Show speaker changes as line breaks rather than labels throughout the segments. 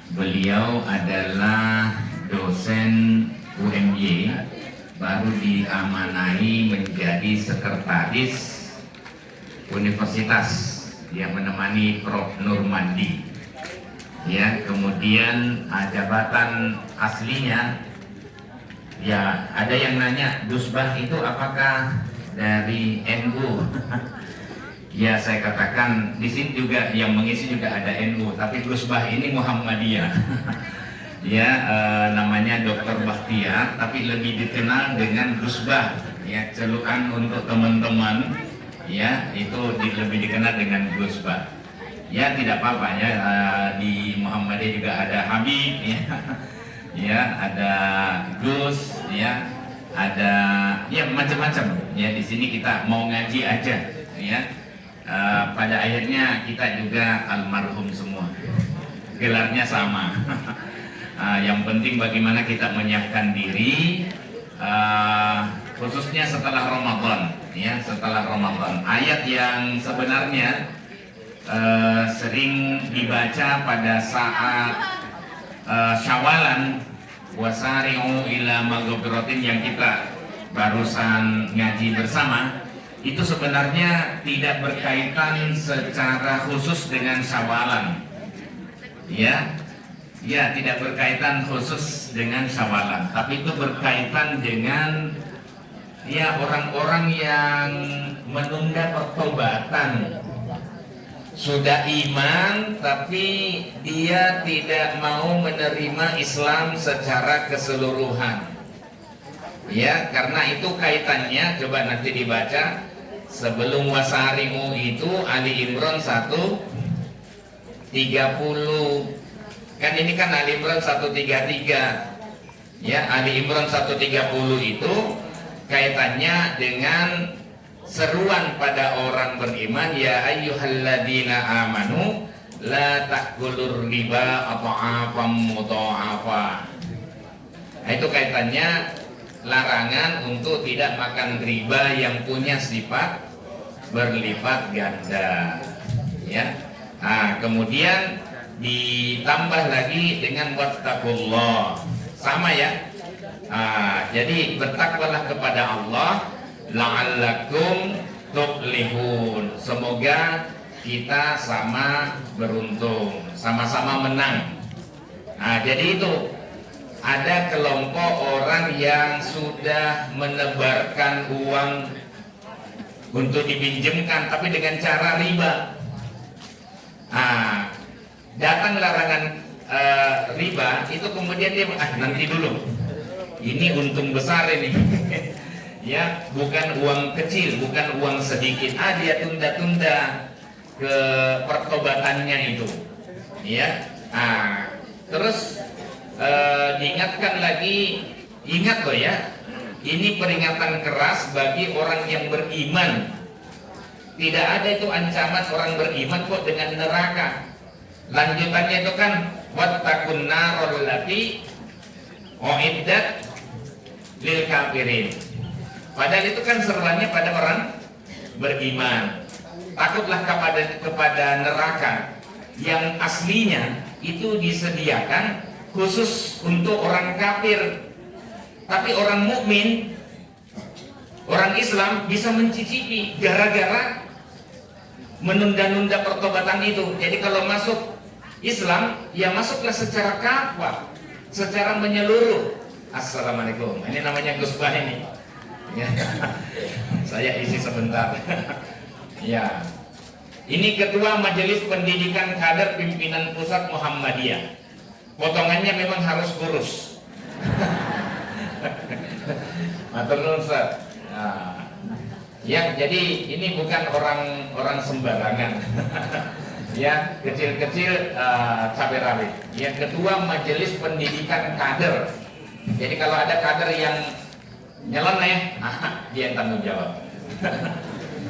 Beliau adalah dosen UMY, baru diamanai menjadi sekretaris universitas yang menemani Prof. Nurmandi. Ya, kemudian jabatan aslinya, ya ada yang nanya Gusbah itu apakah dari NU? Ya saya katakan di sini juga yang mengisi juga ada NU, tapi Gusbah ini Muhammadiyah. Ya namanya Dr. Bahtiar, tapi lebih dikenal dengan Gusbah. Ya celukan untuk teman-teman, ya itu lebih dikenal dengan Gusbah. Ya tidak apa-apa ya, di Muhammadiyah juga ada Habib, ya, ya ada Gus, ya ada ya macam-macam. Ya di sini kita mau ngaji aja, ya. Pada akhirnya kita juga almarhum semua, gelarnya sama. Yang penting bagaimana kita menyiapkan diri, khususnya setelah Ramadan, ya setelah Ramadan. Ayat yang sebenarnya sering dibaca pada saat Syawalan, wasari'u ila maghfiratin yang kita barusan ngaji bersama, itu sebenarnya tidak berkaitan secara khusus dengan Syawalan, ya, ya tidak berkaitan khusus dengan Syawalan, tapi itu berkaitan dengan ya orang-orang yang menunda pertobatan, sudah iman tapi dia tidak mau menerima Islam secara keseluruhan. Ya, karena itu kaitannya, coba nanti dibaca sebelum wasari'u itu Ali Imran 130. Kan ini kan Ali Imran 133. Ya, Ali Imran 130 itu kaitannya dengan seruan pada orang beriman, ya ayyuhalladzina amanu la ta'kulur riba adha'afan mudha'afa. Itu kaitannya larangan untuk tidak makan riba yang punya sifat berlipat ganda, ya. Kemudian ditambah lagi dengan wattaqullah, sama ya. Jadi bertakwalah kepada Allah, la'allakum tuflihun, semoga kita sama beruntung, sama-sama menang. Jadi itu ada kelompok orang yang sudah menebarkan uang untuk dipinjamkan tapi dengan cara riba. Datang larangan riba itu, kemudian dia nanti dulu, ini untung besar ini. Ya, bukan uang kecil, bukan uang sedikit. Dia tunda-tunda ke pertobatannya itu, ya. Terus diingatkan lagi, ingat loh ya, ini peringatan keras bagi orang yang beriman. Tidak ada itu ancaman orang beriman kok dengan neraka. Lanjutannya itu kan wattaqun narol lati uiddat lil kafirin. Padahal itu kan seruannya pada orang beriman. Takutlah kepada neraka yang aslinya itu disediakan khusus untuk orang kafir. Tapi orang mukmin, orang Islam bisa mencicipi gara-gara menunda-nunda pertobatan itu. Jadi kalau masuk Islam, ya masuklah secara kafah, secara menyeluruh. Assalamualaikum. Ini namanya Gusbah ini. Ya. Saya isi sebentar. Ya. Ini Ketua Majelis Pendidikan Kader Pimpinan Pusat Muhammadiyah. Potongannya memang harus kurus. Matur nuwun, Ustaz. Ya, jadi ini bukan orang sembarangan. Ya, kecil-kecil cabai rawit. Ya, Ketua Majelis Pendidikan Kader. Jadi kalau ada kader yang nyeleneh, dia yang tanggung jawab.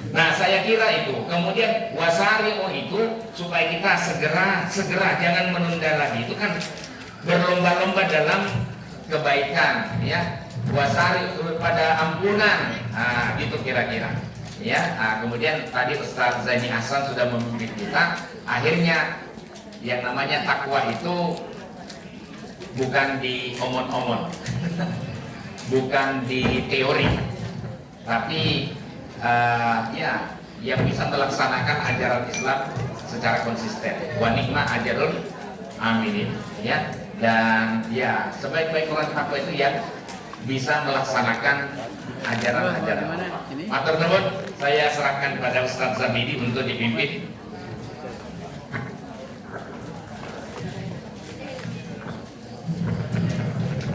Nah, saya kira itu. Kemudian wasari'u itu supaya kita segera jangan menunda lagi. Itu kan berlomba-lomba dalam kebaikan, ya. Wasari'u pada ampunan. Gitu kira-kira. Ya, kemudian tadi Ustaz Zaini Hasan sudah memimpin kita. Akhirnya yang namanya takwa itu bukan di omon-omon, bukan di teori, tapi ya yang bisa melaksanakan ajaran Islam secara konsisten. Wa nikma ajarul aminin, ya. Dan ya sebaik-baik orang apa itu yang bisa melaksanakan ajaran-ajaran. Matur nuwun, saya serahkan kepada Ustaz Zabidi untuk dipimpin.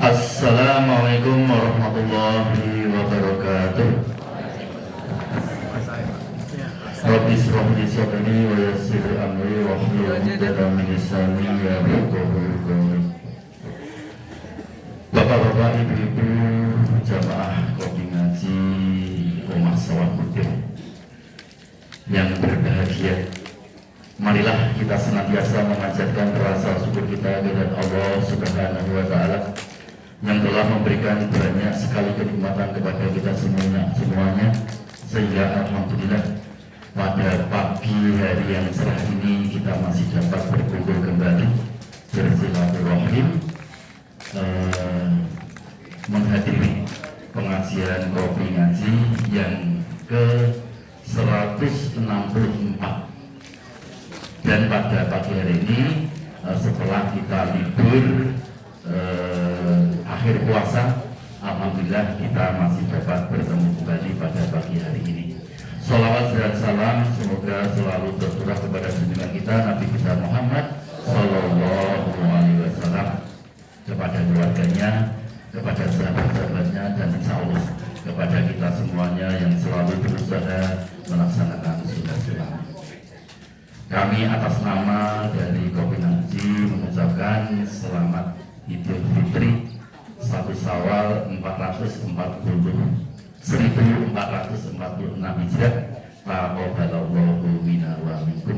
Assalamualaikum warahmatullahi wabarakatuh. Rabbi shrah li sadri wa yassir li amri wahlul 'uqdatam min lisani yafqahu qawli. Bapak-bapak, ibu-ibu, jamaah kopi ngaji Omah Sawah Putih yang berbahagia, marilah kita senantiasa memanjatkan rasa syukur kita kepada Allah Subhanahu wa Ta'ala yang telah memberikan banyak sekali kenikmatan kepada kita semuanya, sehingga alhamdulillah pada pagi hari yang cerah ini kita masih dapat berkumpul kembali bersilaturahim, menghadiri pengajian kopi ngaji yang ke 164. Dan pada pagi hari ini setelah kita libur akhir puasa, alhamdulillah kita masih dapat bertemu kembali pada pagi hari ini. Salawat dan salam semoga selalu tercurah kepada junjungan kita Nabi kita Muhammad Sallallahu Alaihi Wasallam, kepada keluarganya, kepada sahabat-sahabatnya, dan insya Allah kepada kita semuanya yang selalu berusaha melaksanakan sunnah-sunnah. Kami atas nama dari Kopi Ngaji mengucapkan selamat Idul Fitri 1 Syawal 1446 Hijriah. Taqabbalallahu minna wa minkum.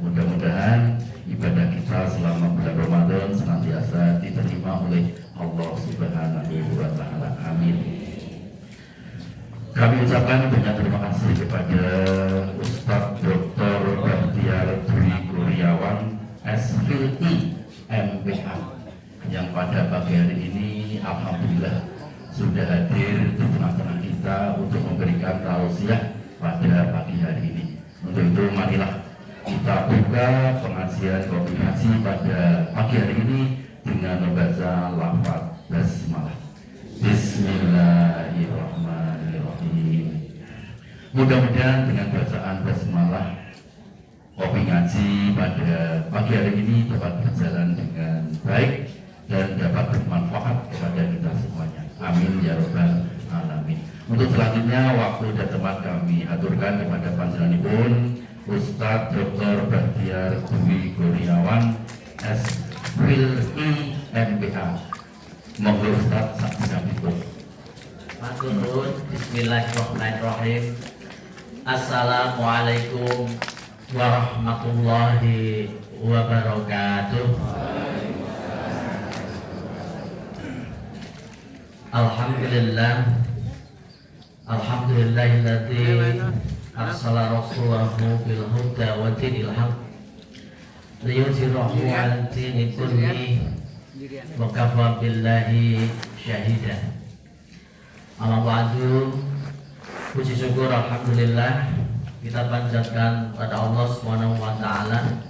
Mudah-mudahan ibadah kita selama bulan Ramadan senantiasa diterima oleh Allah Subhanahu wa Ta'ala. Amin. Kami ucapkan banyak terima kasih kepada Ustadz Dr. Bahtiar Dwi Kurniawan SPI MPA yang pada pagi hari ini alhamdulillah sudah hadir di tengah-tengah kita untuk memberikan tausiah pada pagi hari ini. Untuk itu marilah kita buka pengajian kopi ngaji pada pagi hari ini dengan membaca lafaz basmalah. Bismillahirrahmanirrahim. Mudah-mudahan dengan bacaan basmalah kopi ngaji pada pagi hari ini dapat berjalan dengan baik dan dapat bermanfaat kepada kita semuanya. Amin ya rabbal alamin. Untuk selanjutnya waktu dan tempat kami aturkan kepada panjenenganipun Ustadz Dr. Bahtiar Dwi Kurniawan SPI MPA. Monggo Ustadz sampun.
Matur nuwun. Bismillahirrahmanirrahim. Assalamualaikum warahmatullahi wabarakatuh. Alhamdulillah, alhamdulillahilladzi arsala rasulahu bil huda wa dinil haq liyudhhirahu 'ala dini kulli wa kafa billahi syahida. Amma ba'du, puji syukur alhamdulillah kita panjatkan pada Allah Subhanahu wa Ta'ala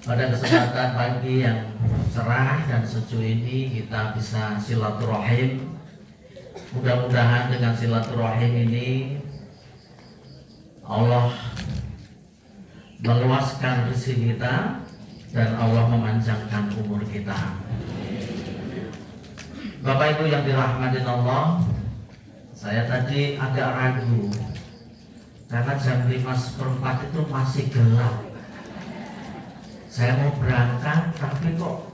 pada kesempatan pagi yang cerah dan sejuk ini kita bisa silaturahim. Mudah-mudahan dengan silaturahim ini Allah meluaskan rezeki kita dan Allah memanjangkan umur kita. Bapak Ibu yang dirahmati Allah, saya tadi agak ragu karena jam 5:04 itu masih gelap. Saya mau berangkat tapi kok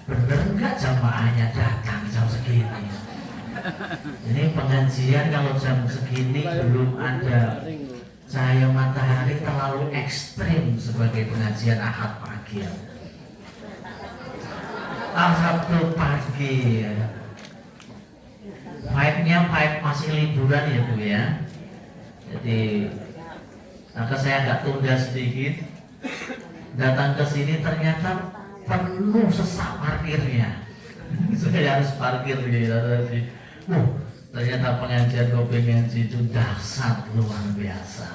bener nggak jamaahnya datang jam segini. Ini pengajian kalau jam segini belum ada cahaya matahari terlalu ekstrim sebagai pengajian Ahad pagi. Sabtu pagi, vibe-nya vibe masih liburan ya Bu ya. Jadi maka saya agak tunda sedikit. Datang ke sini ternyata penuh sesak parkirnya. Saya harus parkir gitu tadi. Ternyata pengajian kopi ngaji itu dahsyat luar biasa.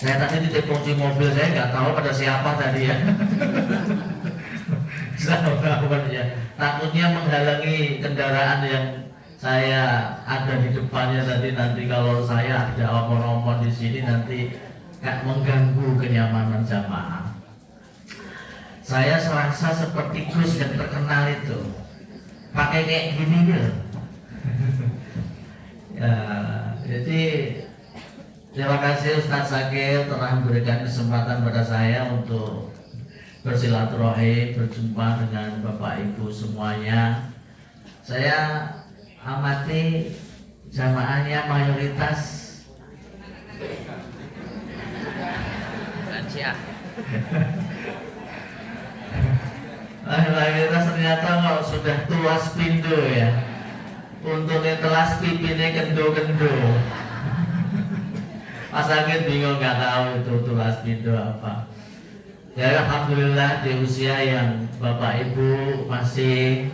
Saya tadi titip kunci mobil, saya nggak tahu pada siapa tadi ya. Ya. Takutnya menghalangi kendaraan yang saya ada di depannya nanti kalau saya ada omong-omong di sini nanti mengganggu kenyamanan jamaah. Saya serasa seperti Gus yang terkenal itu, pakai kayak gini gitu. Ya, jadi terima kasih Ustadz Zakir telah memberikan kesempatan pada saya untuk bersilaturahim, berjumpa dengan Bapak Ibu semuanya. Saya amati jamaahnya mayoritas lansia. Mayoritas ternyata kalau sudah tua spindo ya. Untuk telas pipinya kendo-kendo. Mas Agit bingung nggak tahu itu tulas pintu apa. Ya alhamdulillah di usia yang Bapak Ibu masih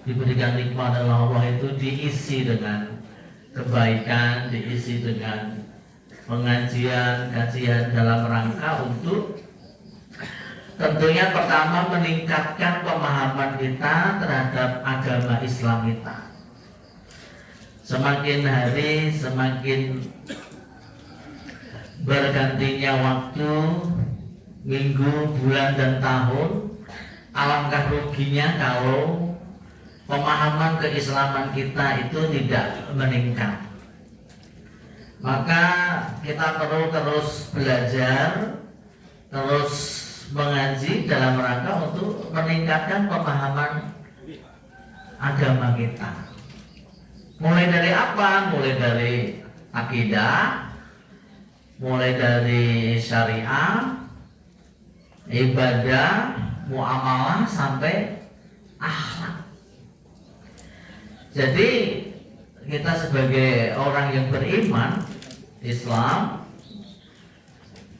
diberikan nikmat oleh Allah itu diisi dengan kebaikan, diisi dengan pengajian, kajian dalam rangka untuk tentunya pertama meningkatkan pemahaman kita terhadap agama Islam kita. Semakin hari semakin bergantinya waktu, minggu, bulan, dan tahun, alangkah ruginya kalau pemahaman keislaman kita itu tidak meningkat. Maka kita perlu terus belajar, terus mengaji dalam rangka untuk meningkatkan pemahaman agama kita. Mulai dari apa? Mulai dari akidah, mulai dari syariah, ibadah, muamalah sampai akhlak. Jadi kita sebagai orang yang beriman Islam,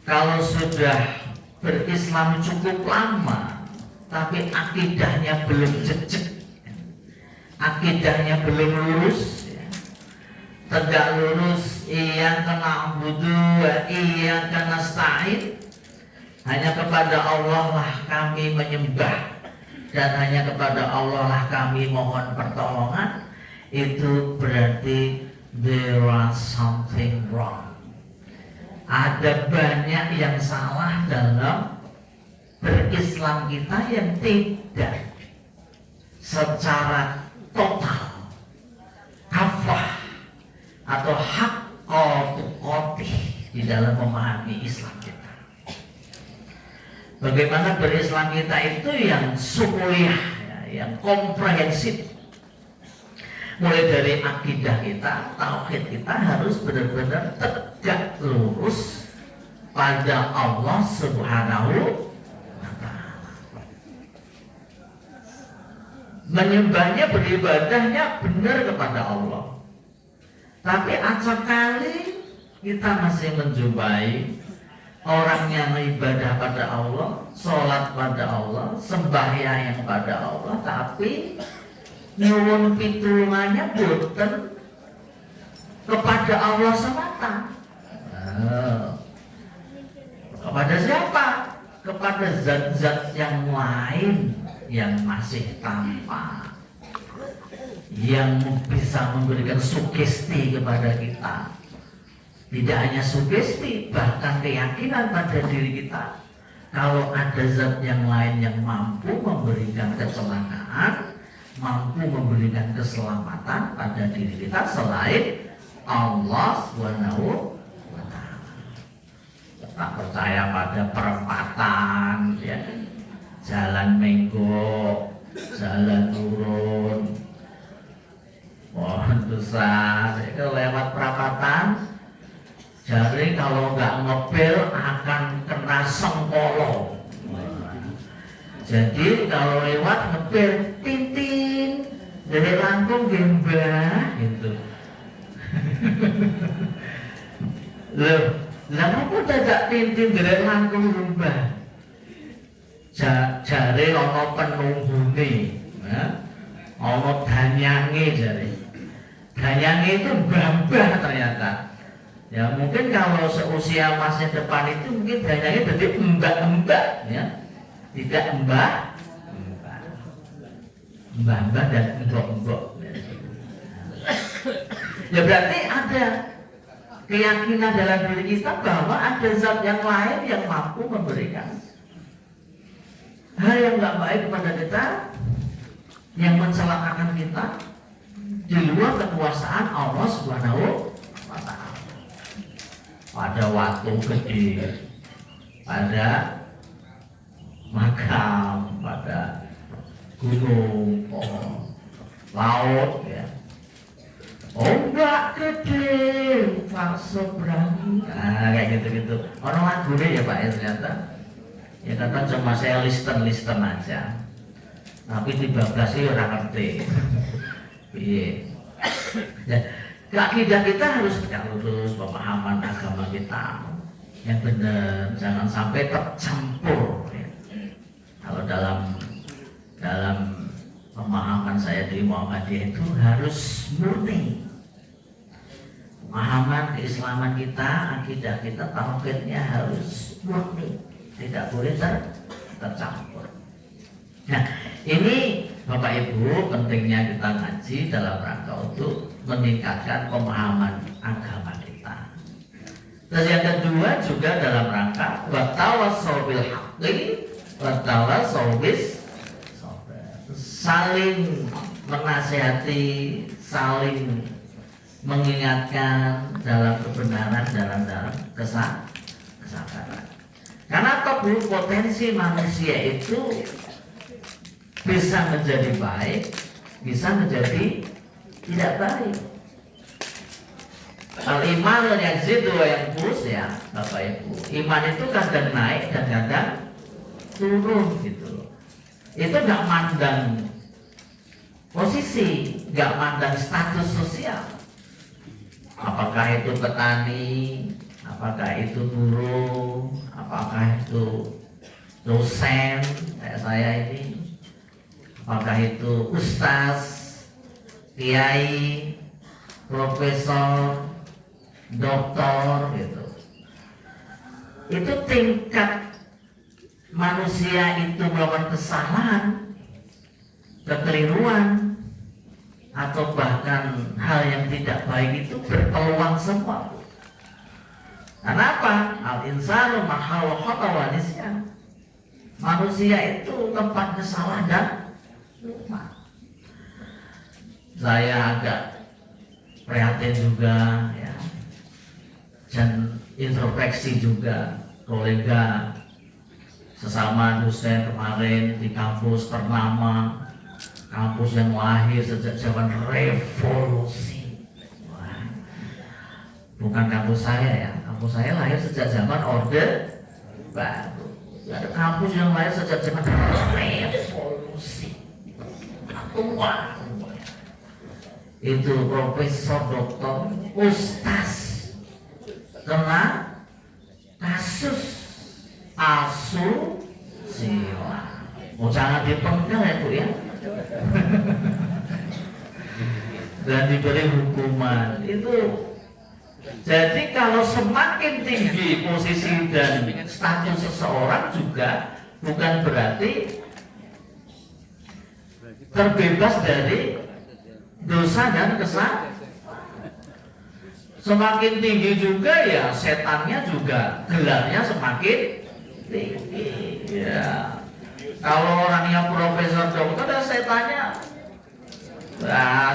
kalau sudah berislam cukup lama tapi akidahnya belum jejak, akidahnya belum lurus, tegak lurus, iya kena budu, iya kena nasta'in, hanya kepada Allah lah kami menyembah dan hanya kepada Allah lah kami mohon pertolongan, itu berarti there was something wrong. Ada banyak yang salah dalam berislam kita yang tidak secara total kafah atau hak qotih di dalam memahami Islam kita. Bagaimana berislam kita itu yang sumuliah, yang komprehensif. Mulai dari akidah kita, tauhid kita harus benar-benar tegak lurus pada Allah Subhanahu wa Ta'ala. Menyembahnya, beribadahnya benar kepada Allah. Tapi acap kali kita masih menjumpai orang yang ibadah pada Allah, sholat pada Allah, sembahyang pada Allah, tapi nyuwun pitulungannya boten kepada Allah semata. Kepada siapa? Kepada zat-zat yang lain yang masih tampak, yang bisa memberikan sugesti kepada kita. Tidak hanya sugesti, bahkan keyakinan pada diri kita. Kalau ada zat yang lain yang mampu memberikan kecelakaan, mampu memberikan keselamatan pada diri kita selain Allah Subhanahu wa Ta'ala. Tak percaya pada perempatan, ya, jalan menggok, jalan turun, pohon besar, itu lewat perempatan. Jadi kalau nggak ngepil akan kena sengkolo. Jadi kalau lewat ngepil tintin dari langkung gembah gitu. Loh, kenapa dadak tintin dari langkung gembah? jare ana penunggune, ya. Ana danyange jare. Danyange itu mbah-mbah ternyata. Ya mungkin kalau seusia masnya depan itu mungkin danyange jadi mbak-mbak, ya. Tidak mbah-mbah dan mbok-mbok. Ya berarti ada keyakinan dalam diri kita bahwa ada zat yang lain yang mampu memberikan hal yang nggak baik kepada kita, yang mencelakakan kita di luar kekuasaan Allah Subhanahu wa Ta'ala. Pada waktu gede, pada makam, pada gunung, laut, ya. Ombak gede, fase berani, kayak gitu-gitu. Orang lagu deh ya Pak ya ternyata. Ya kata cuma saya listen aja. Tapi dibablas sih orang ngerti. Iya. Ya, akidah kita harus tegak lurus, pemahaman agama kita yang benar, jangan sampai tercampur. Ya. Kalau dalam pemahaman saya di Muhammadiyah itu harus murni. Pemahaman keislaman kita, akidah kita, tauhidnya harus murni, tidak boleh tercampur. Nah, ini Bapak Ibu pentingnya kita ngaji dalam rangka untuk meningkatkan pemahaman agama kita. Terus yang kedua juga dalam rangka watawassaw bil haqqi watawassaw bis sabr. Saling menasihati, saling mengingatkan dalam kebenaran, dalam kesabaran. Karena toh potensi manusia itu bisa menjadi baik, bisa menjadi tidak baik. Al-iman yazidu wa yanqus ya Bapak Ibu. Iman itu kadang naik dan kadang turun gitu. Itu nggak mandang posisi, nggak mandang status sosial. Apakah itu petani, apakah itu buruh, apakah itu dosen kayak saya ini, apakah itu ustaz, kiai, profesor, doktor gitu. Itu tingkat manusia itu melakukan kesalahan, kekeliruan, atau bahkan hal yang tidak baik itu berpeluang semua. Kenapa? Al-insanu mahal khata wa nisyan. Manusia itu tempatnya salah dan lupa. Saya agak prihatin juga ya, dan introspeksi juga kolega sesama dosen kemarin di kampus ternama, kampus yang lahir sejak zaman revolusi. Wah, bukan kampus saya ya, kampus saya lahir sejak zaman Orde Baru. Ada kampus yang lahir sejak zaman revolusi. Tua. Itu profesor, doktor, ustaz kena kasus asusila. Oh, jangan dipenggal ya Bu ya. Dan diberi hukuman itu. Jadi kalau semakin tinggi posisi dan status seseorang juga bukan berarti terbebas dari dosa dan kesalahan. Semakin tinggi juga ya setannya juga gelarnya semakin tinggi. Ya. Kalau orang yang profesor dokter dan setannya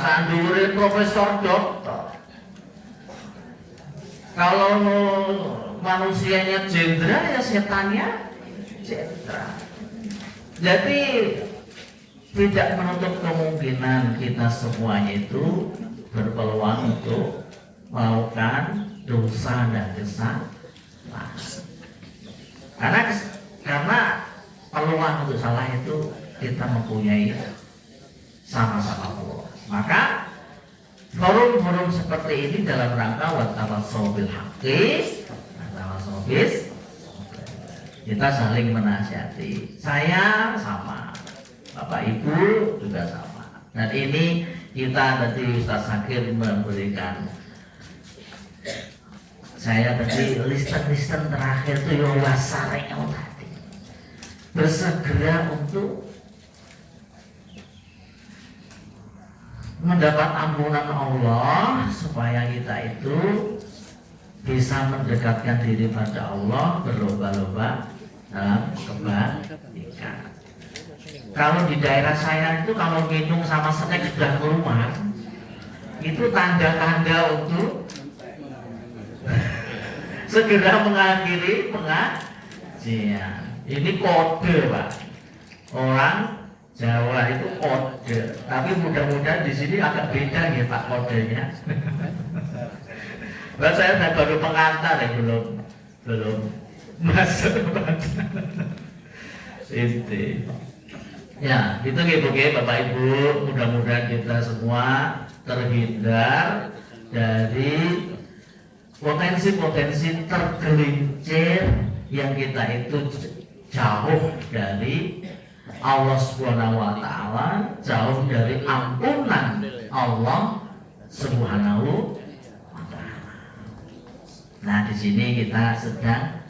sandurin profesor dokter. Kalau manusianya jenderal ya setannya jenderal. Jadi tidak menutup kemungkinan kita semuanya itu berpeluang untuk melakukan dosa dan kesalahan. Karena peluang untuk salah itu kita mempunyai sama-sama peluang. Maka forum-forum seperti ini dalam rangka watawassaw bil haqqi, watawassaw bis. kita saling menasihati. Saya sama, Bapak Ibu juga sama. Dan ini kita tadi Ustaz Zakir memberikan, saya tadi listen terakhir itu yang wasarnya tadi, bersegera untuk mendapat ampunan Allah supaya kita itu bisa mendekatkan diri pada Allah, berlomba-lomba dalam kebaikan. Kalau di daerah saya itu kalau minum sama snack sudah keluar, itu tanda-tanda untuk segera mengakhiri pengajian. Ini kode, Pak. Orang Jawa itu kode, tapi mudah-mudahan di sini agak beda ya Pak kodenya. Nah, saya baru pengantar ya, belum masuk. Itu. Ya, itu gitu Bapak Ibu, mudah-mudahan kita semua terhindar dari potensi-potensi tergelincir yang kita itu jauh dari Allah Subhanahu wa taala, jauh dari ampunan Allah Subhanahu wa taala. Nah, di sini kita sedang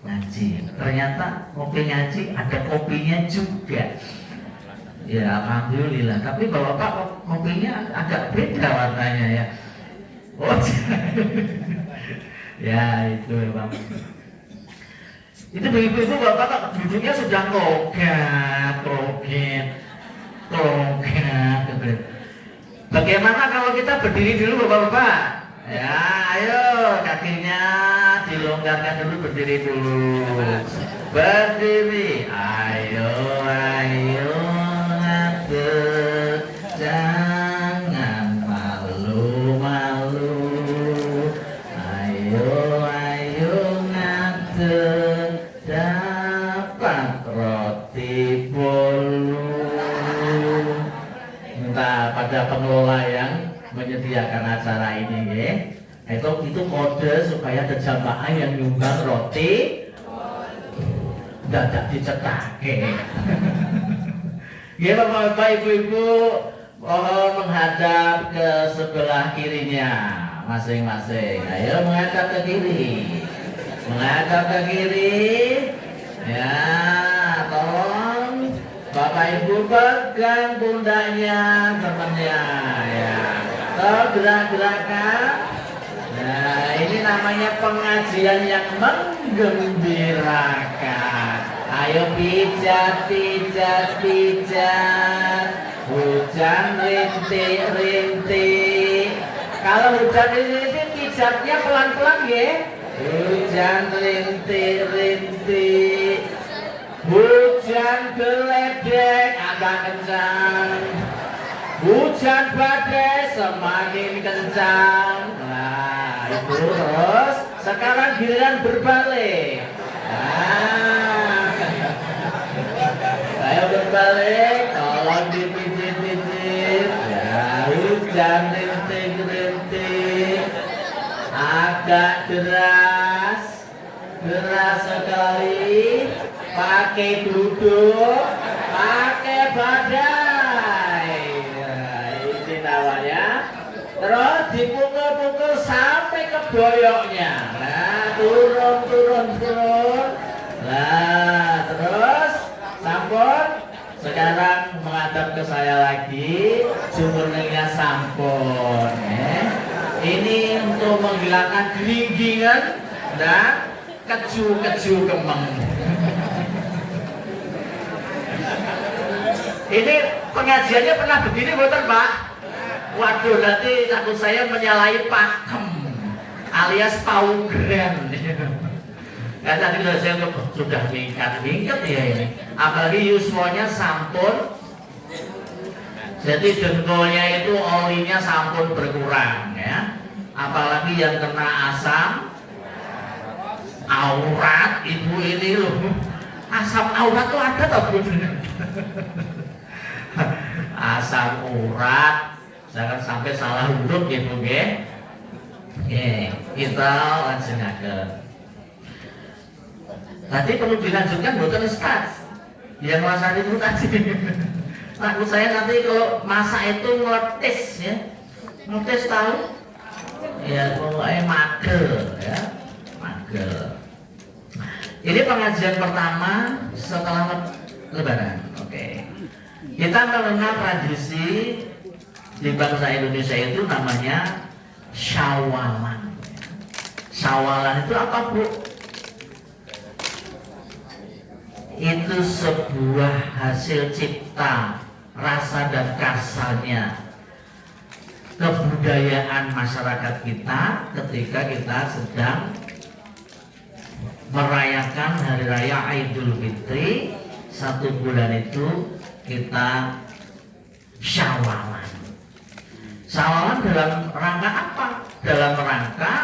ngaji. Ternyata kopi ngaji ada kopinya juga. Ya, alhamdulillah. Tapi Bapak kopinya agak beda warnanya ya. Oh, ya itu Bang. Itu ibu-ibu Bapak duduknya sudah kroget. Bagaimana kalau kita berdiri dulu Bapak-bapak? Ya, ayo kakinya dilonggarkan dulu, berdiri dulu. Berdiri. Ayo ngadeg, jangan malu-malu. Ayo ngadeg, dapat roti bolu. Minta pada pengelola yang menyediakan acara ini ya. Itu kode supaya ada jamaah yang nyumbang roti dadak dicetake. Ya Bapak Ibu, mohon menghadap ke sebelah kirinya masing-masing. Ayo menghadap ke kiri. Menghadap ke kiri. Ya, tolong Bapak Ibu pegang pundaknya temannya ya. Gerak-gerakkan. Nah, ini namanya pengajian yang menggembirakan. Ayo pijat. Hujan rintik. Kalau hujan rintik, pijatnya pelan-pelan ya. Hujan rintik. Hujan geledek agak kencang. Hujan badai semakin kencang. Nah, itu terus. Sekarang giliran berbalik. Nah, ayo berbalik. Tolong dipijit-pijit. Ya, hujan rintik. Agak deras sekali. Pakai duduk, pakai badai. Terus dipukul-pukul sampai ke boyoknya. Nah, turun. Nah, terus sampun. Sekarang menghadap ke saya lagi. Jumurnya sampun. Ini untuk menghilangkan gelinggingan dan keju kemeng. Ini pengajiannya pernah begini betul Pak? Waduh, nanti takut saya menyalahi pakem alias paugren. Ya tadi saya sudah mingkat ya ini. Apalagi yuswonya sampun. Jadi dengkulnya itu olinya sampun berkurang ya. Apalagi yang kena asam aurat, ibu ini loh. Asam aurat tuh ada tak bener? Asam urat. Jangan sampai salah huruf gitu nggih. Oke, kita langsung aja. Tadi perlu dilanjutkan bukan Ustaz. Yang masak itu tadi. Takut saya nanti kalau masak itu ngeletis ya. Ngeletis tahu? Ya pokoknya magel ya. Magel. Ini pengajian pertama setelah Lebaran. Oke. Kita mengenal tradisi di bangsa Indonesia itu namanya Syawalan. Syawalan itu apa, Bu? Itu sebuah hasil cipta, rasa dan karsannya kebudayaan masyarakat kita ketika kita sedang merayakan hari raya Idul Fitri. 1 bulan itu kita Syawalan. Syawalan dalam rangka apa? Dalam rangka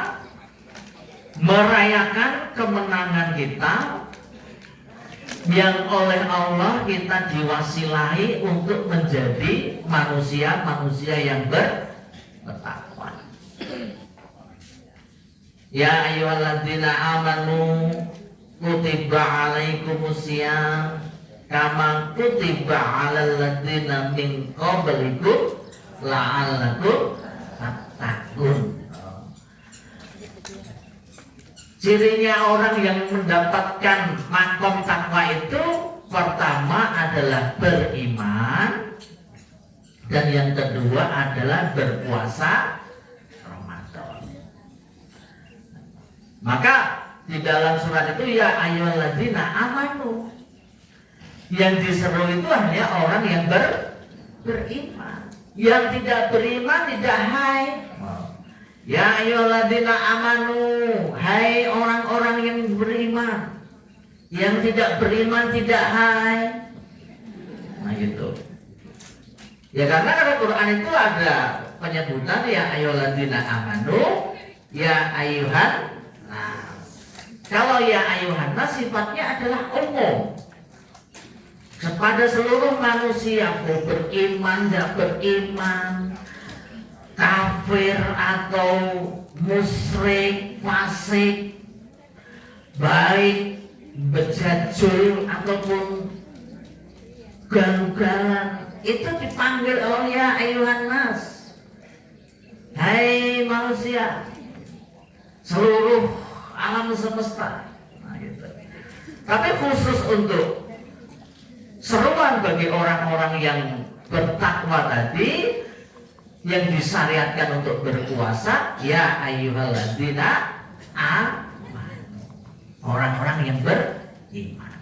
merayakan kemenangan kita yang oleh Allah kita diwasilahi untuk menjadi manusia-manusia yang bertakwa. Ya ayyuhalladzina amanu kutiba alaikumusiyam kama kutiba alal ladzina min qablikum la'allakum tattaqun. Cirinya orang yang mendapatkan makom takwa itu pertama adalah beriman dan yang kedua adalah berpuasa Ramadan. Maka di dalam surat itu ya ayyuhalladzina amanu, yang diseru itu hanya orang yang beriman. Yang tidak beriman tidak hai. Ya ayyuhalladzina amanu, hai orang-orang yang beriman. Yang tidak beriman tidak hai. Nah gitu. Ya karena pada Quran itu ada penyebutan ya ayyuhalladzina amanu, ya ayyuhan nas. Kalau ya ayyuhan nas sifatnya adalah umum kepada seluruh manusia, mau beriman tidak beriman, kafir atau musyrik, fasik, baik, bejajul ataupun galugalan, itu dipanggil oleh ya ayyuhan nas, hai manusia, seluruh alam semesta. Nah, gitu. Tapi khusus untuk seruan bagi orang-orang yang bertakwa tadi, yang disyariatkan untuk berpuasa, ya ayyuhalladzina amanu, orang-orang yang beriman.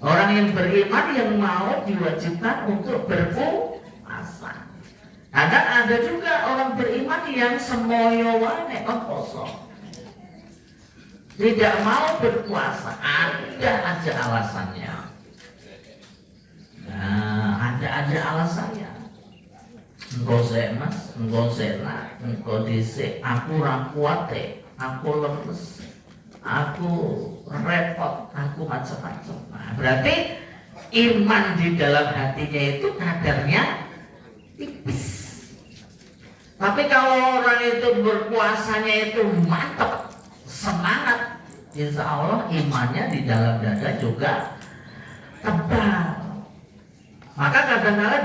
Orang yang beriman yang mau diwajibkan untuk berpuasa. Ada juga orang beriman yang semoyo wae kosong, tidak mau berpuasa, ada aja alasannya. Nah, ada aja alasannya. Engkau semas, engkau sena, engkau disik, aku rakuate, aku lemes, aku repot, aku macam-macam. Nah, berarti iman di dalam hatinya itu kadarnya tipis. Tapi kalau orang itu berpuasanya itu mantap, semangat, insya Allah imannya di dalam dada juga tebal. Maka kadang-kadang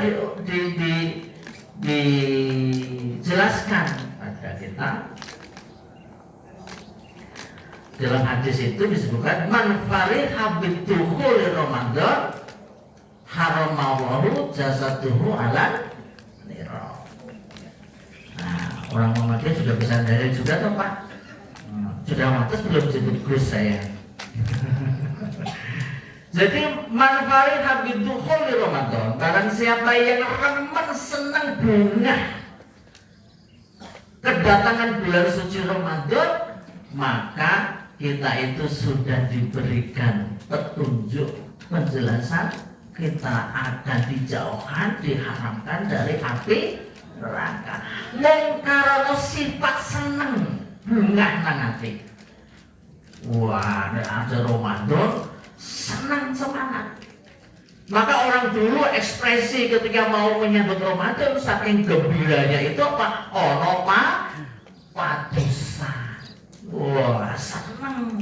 dijelaskan pada kita dalam hadis itu disebutkan man fariha bidukhuli Ramadan haramallahu jasaduhu ala nira. Nah, orang Muhammadiyah sudah bisa dalil juga toh Pak? Sudah matas belum jadi Gus saya. Jadi man fariha bidukhuli Ramadan, barang siapa yang remen senang bunga kedatangan bulan suci Ramadan, maka kita itu sudah diberikan petunjuk, penjelasan, kita akan dijauhkan, diharamkan dari api neraka. Karena sifat senang bunga nang ati. Wah, ada Ramadan senang semangat. Maka orang dulu ekspresi ketika mau menyambut Ramadan saking gembiranya itu apa? Ono padusan. Wah senang.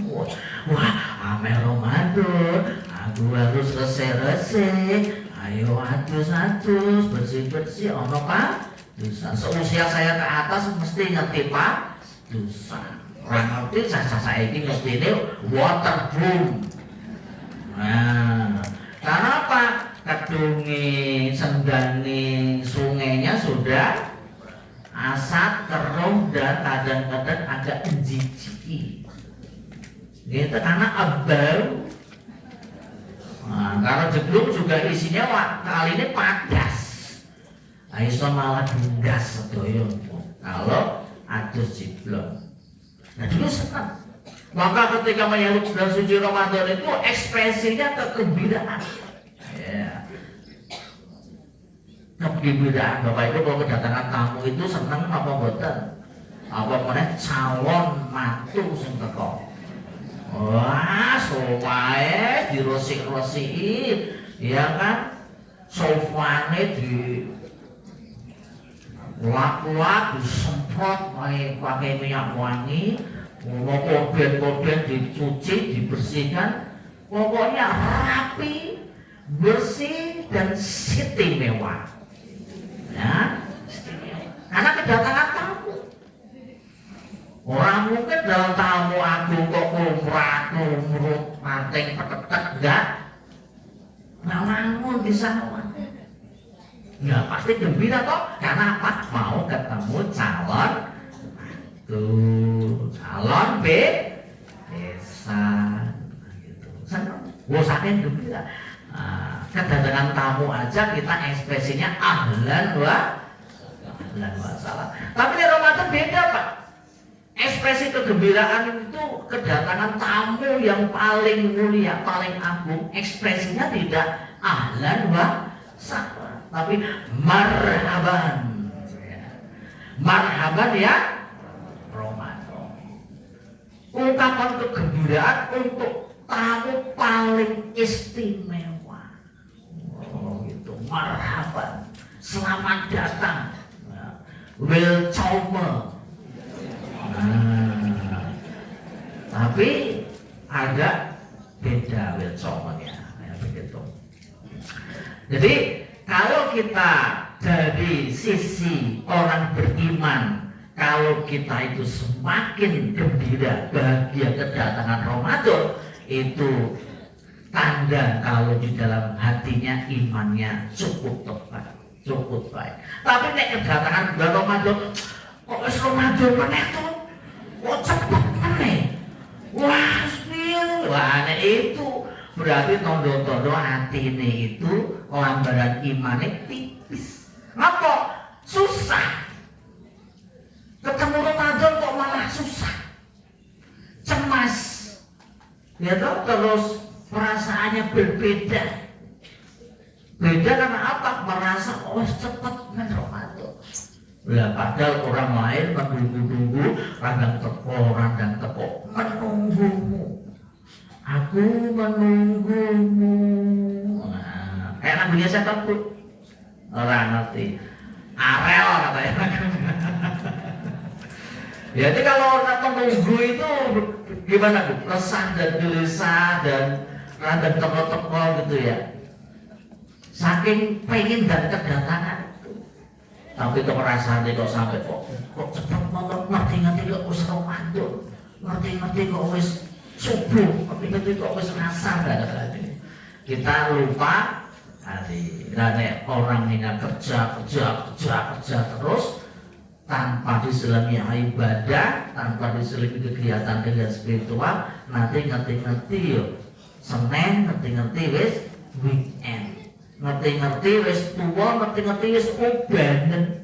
Wah Ameh Ramadan, aku harus resik-resik. Ayo adus-adus, bersih-bersih, ono Pak. Dosa. Seusia saya ke atas mesti ngerti Pak. Dosa. Orang ngerti saya ini ngerti ini waterboom. Nah, karena apa? Kedungi, sendani, sungainya sudah asat, keruh, dan kadang-kadang agak menjijiki. Gitu karena abau. Nah, kalau jeglung juga isinya kali ini padas. Aisyah malah gundas sedoyo. Kalau adus jeglung. Nah dulu senang. Maka ketika menyambut bulan suci Ramadan itu ekspresinya kegembiraan. Ya. Kegembiraan. Bapak Ibu kalau kedatangan tamu itu senang apa boten? Apa mana calon mantu sing teko. Wah, sofae dirosik-rosiki, ya kan? Sofane di lap-lap, disemprot pakai minyak wangi, mau korden-korden dicuci, dibersihkan, pokoknya rapi, bersih dan istimewa. Ya, istimewa. Karena kedatangan tamu. Orang mungkin dalam tamu agung kok kumrut, manteng, petetek, enggak bangun di sana. Ya pasti gembira kok, karena apa? Mau ketemu calon calon desa gitu. Senang, saking gembira. Kedatangan tamu aja kita ekspresinya ahlan wa salam. Tapi di Ramadan beda Pak. Ekspresi kegembiraan itu kedatangan tamu yang paling mulia, paling agung. Ekspresinya tidak ahlan wa sahlan, tapi marhaban. Marhaban ya Ramadan. Ungkapan kegembiraan untuk tamu paling istimewa. Oh gitu, marhaban. Selamat datang. Welcome. Tapi agak beda welcome-nya ya, begitu. Jadi kalau kita dari sisi orang beriman, kalau kita itu semakin gembira, bahagia kedatangan Ramadan, itu tanda kalau di dalam hatinya imannya cukup tepat, cukup baik. Tapi nek kedatangan bulan Ramadan, kok wis Ramadan meneh to? Kok cepet meneh? Wah, wah itu berarti tondo-tondo atine itu lambaran imane tipis. Apa? Susah. Ketemu Ramadan kok malah susah. Cemas. Ya toh, terus perasaannya berbeda. Beda karena apa? Merasa oh cepet men Ramadan. Ya padahal orang lain menunggu-nunggu randang teko menunggumu. Aku menunggumu. Nah, kayak lagunya siapa Bu? Orang ngerti. Arel katanya. Jadi kalau orang menunggu itu gimana Bu? Resah dan gelisah dan randang teko gitu ya. Saking pengen dan kedatangan. Tapi itu perasaan kok sampai kok cepat banget ngerti kok wis Ramadan, ngerti kok wis subuh, ngerti kok wis asar. Kita lupa hari dan orang ini kerja terus tanpa diselami ibadah, tanpa diselami kegiatan spiritual, nanti ngerti yo Senin, ngerti wis weekend. Ngerti wis tua, ngerti wis ubanan.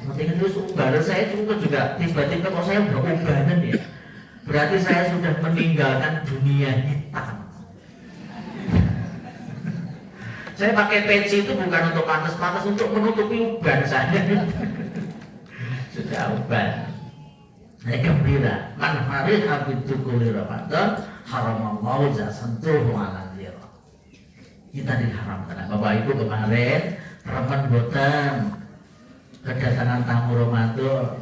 Ngerti wis ubanan, saya juga tiba-tiba kok saya udah ubanan ya. Berarti saya sudah meninggalkan dunia hitam. Saya pakai peci itu bukan untuk pantas-pantas, untuk menutupi uban saja. Sudah uban. Saya gembira. Man hari habitu kuli Ramadan haramallahu jasantuhu ala zira. Kita diharamkan. Bapak Ibu kemarin remen boten kedatangan tamu Ramadan.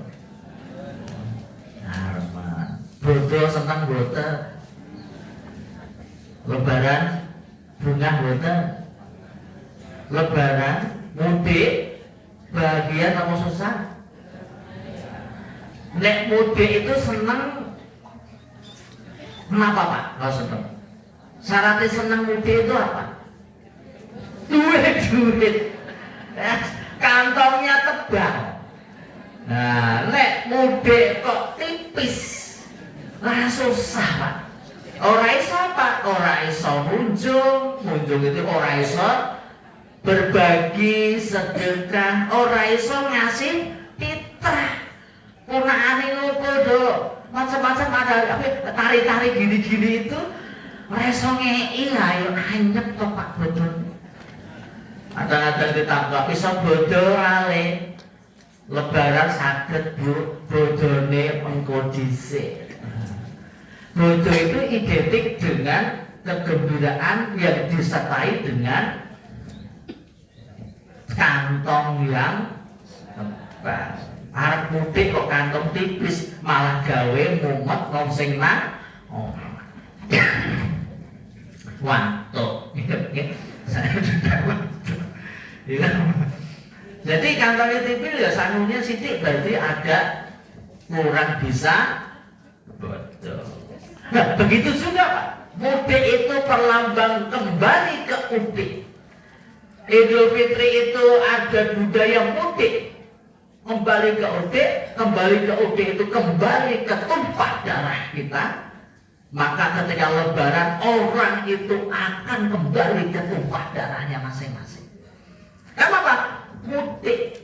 Nah, remen. Bodoh senang boten. Lebaran bunga boten. Lebaran mudik bahagia atau susah? Nek mudik itu seneng. Kenapa Pak? Kalau seneng? Syaratnya seneng mudik itu apa? Duit. Kantongnya tebal. Nah, nek mudik kok tipis, lah susah Pak. Ora iso apa? Ora iso munjung itu ora iso berbagi sedekah, ora iso ngasih fitrah. Punakane ngono do, macam-macam ada tari-tari gini-gini itu ora iso ngei lah yo anyep to Pak bodone. Ada ditangkap iso bodo ale. Lebaran saged Bu, bodone engko dhisik. Bodo itu identik dengan kegembiraan yang disertai dengan kantong yang tebal. Arep mudik kok kantong tipis, malah gawe mumet wong sing nang. Wantuk. Saya juga wantuk. Jadi kantongnya tipis ya sangunya sidik berarti ada kurang bisa bodoh. Nah begitu juga Pak, mudik itu perlambang kembali ke udik. Idul Fitri itu ada budaya mudik, kembali ke udik itu kembali ke tumpah darah kita. Maka ketika Lebaran orang itu akan kembali ke tumpah darahnya masing-masing. Kenapa? Mudik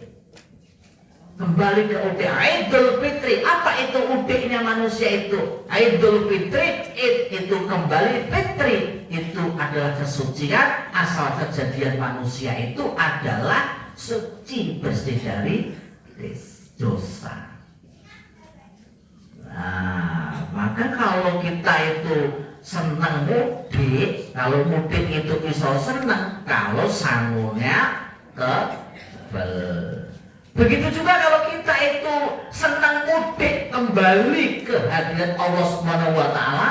kembali ke udik. Idul Fitri, apa itu udiknya manusia itu? Idul Fitri itu kembali, fitri itu adalah kesucian. Asal kejadian manusia itu adalah suci, bersih dari dosa. Nah, maka kalau kita itu senang mudik, kalau mudik itu bisa senang, kalau sangunya tebal. Begitu juga kalau kita itu senang mudik kembali ke hadirat Allah Subhanahu wa taala,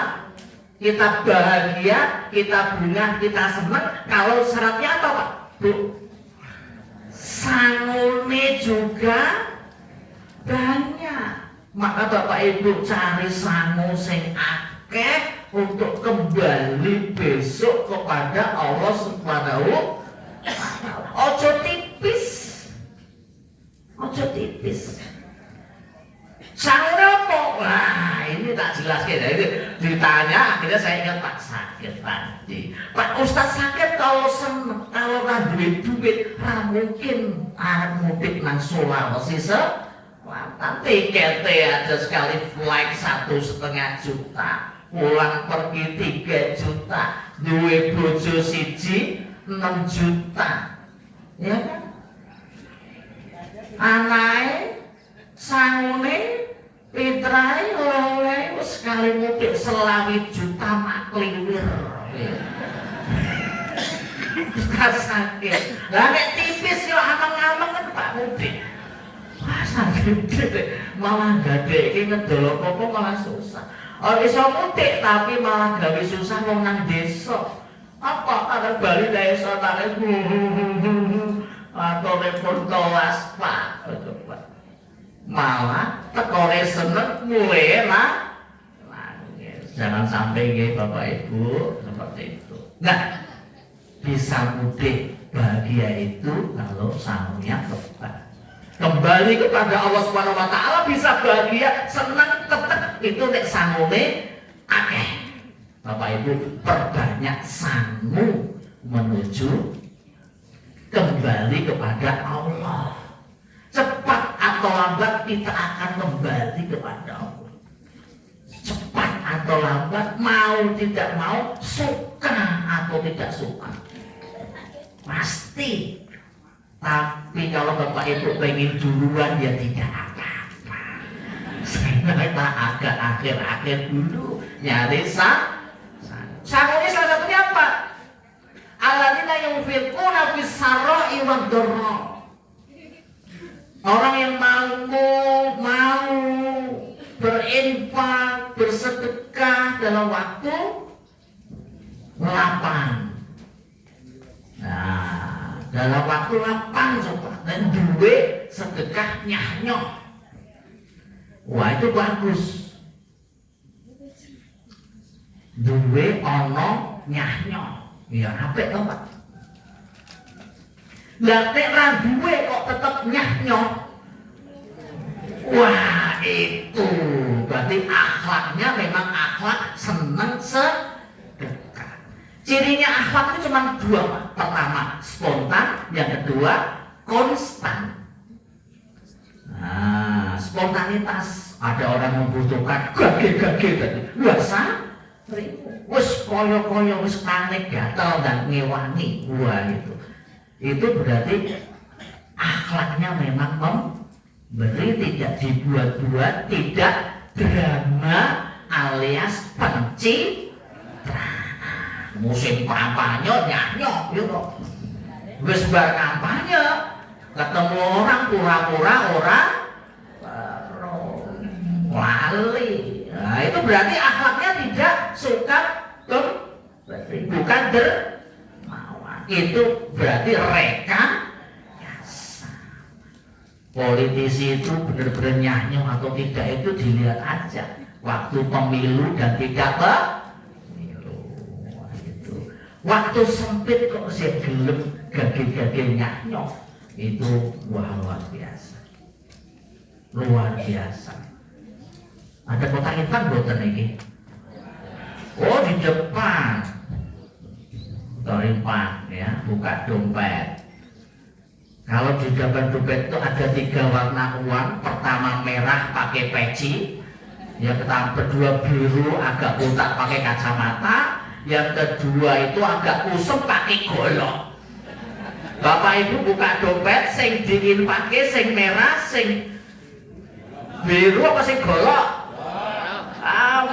kita bahagia, kita bunga, kita senang, kalau syaratnya apa Pak? Bu, sangune juga banyak. Maka Bapak Ibu cari sangu sing akeh untuk kembali besok kepada Allah Subhanahu wa taala. Ojo tipis. Sangu apa? Wah, ini tak jelas gitu. Ditanya, akhirnya saya ingat Pak sakit tadi. Pak Ustadz sakit kalau seneng, kalau nggak duit, mungkin arep mudik nang Sulawesi Selatan. Tiketnya aja sekali flight 1,5 juta, pulang pergi 3 juta, duwe bojo siji 6 juta, ya kan? Anake sangune fitrahe oleh sekali mudik 20 juta makliwir. Sakit. Lah nek tipis yo ameng-ameng kan Pak mudik. Sakit malah gadekke ngedol apa malah susah. Ora iso mudik tapi malah gawe susah wong nang desa. Apa arep bali desa tak atau repot kelas Pak, malah tekore seneng mulai nangis. Jangan sampai nggih Bapak Ibu seperti itu. Nah, bisa mudik bahagia itu kalau sangunya tepat. Kembali kepada Allah Subhanahu wa taala bisa bahagia, senang tetap itu nek sangune akeh. Bapak Ibu perbanyak sangu menuju kembali kepada Allah. Cepat atau lambat kita akan kembali kepada Allah. Cepat atau lambat, mau tidak mau, suka atau tidak suka, pasti. Tapi kalau Bapak Ibu pengen duluan ya tidak apa-apa. Saya agak akhir-akhir dulu nyari sangunya salah satunya apa? Alladzina yunfiquna fis sarra'i wad dharra. Orang yang mau berinfak, bersedekah dalam waktu 8. Nah, dalam waktu 8 coba dan duwe sedekah nyahnyoh. Wah, itu bagus. Duwe ono nyahnyoh. Ya apik to, Pak. Lah nek ra duwe kok tetep nyahnyoh. Wah, itu berarti akhlaknya memang akhlak seneng sedekah. Cirinya akhlak itu cuma 2, Pak. Pertama, spontan, yang kedua, konstan. Nah, spontanitas. Ada orang membutuhkan gage-gage tadi. Biasa, wis koyo-koyo wis panik gatal dan ngewani. Wah, itu berarti akhlaknya memang memberi, tidak dibuat-buat, tidak drama alias pencitraan. Musim kampanye nyanyok gitu. Wis bar kampanye ketemu orang pura-pura orang lali. Nah, itu berarti akhlaknya tidak suka bukan dermawan. Itu berarti rekayasa. Politisi itu benar-benar nyanyi atau tidak itu dilihat aja waktu pemilu dan tidak pemilu. Waktu sempit kok saya gelem gage-gage nyanyi itu luar biasa. Luar biasa. Ada kotak infak boten iki. Oh, di depan. Infak ya, buka dompet. Kalau di depan dompet itu ada 3 warna uang. Pertama merah pakai peci, yang kedua biru agak botak pakai kacamata, yang kedua itu agak kusem pakai golok. Bapak Ibu buka dompet, sing dingin pakai sing merah, sing biru apa sing golok?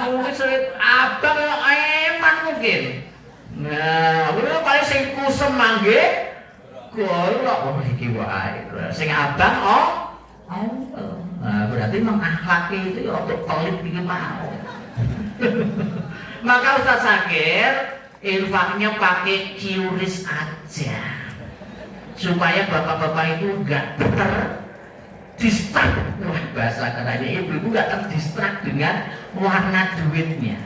Mungkin sulit abang eman mungkin. Nah, itu paling sing kusem mangge golok iki wae. Sing abang nah, berarti mengakhlaki itu ya untuk pelit iki mau. Maka Ustaz Zakir infaknya pakai QRIS aja. Supaya bapak-bapak itu enggak distrak, bahasa katanya ibu-ibu enggak terdistrak dengan warna duitnya.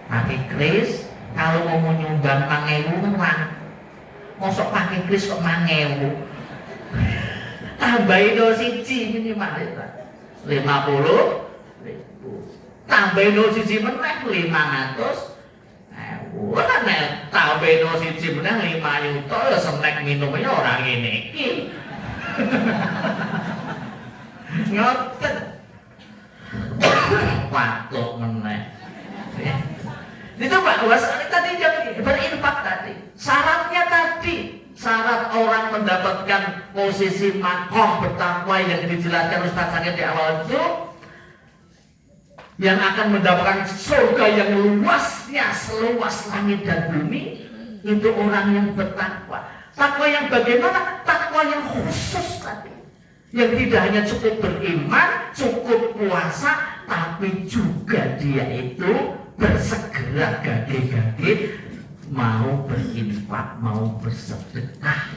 Pakai kris, kalau mau nyumbang 5.000 kan mosok pakai kris kok 5.000. Tambahin do siji minimal 50.000. Tambahin do siji meneh 500. Wah, nek tambahin do siji meneh 5 juta ya snack minumnya ora ngene iki. Ngoten. Waktu meneh. Itu Pak Was tadi yang berinfak tadi. Syaratnya tadi, syarat orang mendapatkan posisi makom bertakwa yang dijelaskan Ustaz Zakir di awal itu, yang akan mendapatkan surga yang luasnya seluas langit dan bumi, itu orang yang bertakwa. Takwa yang bagaimana? Takwa yang khusus tadi. Yang tidak hanya cukup beriman, cukup puasa, tapi juga dia itu bersegera gade-gade mau berinfak, mau bersedekah,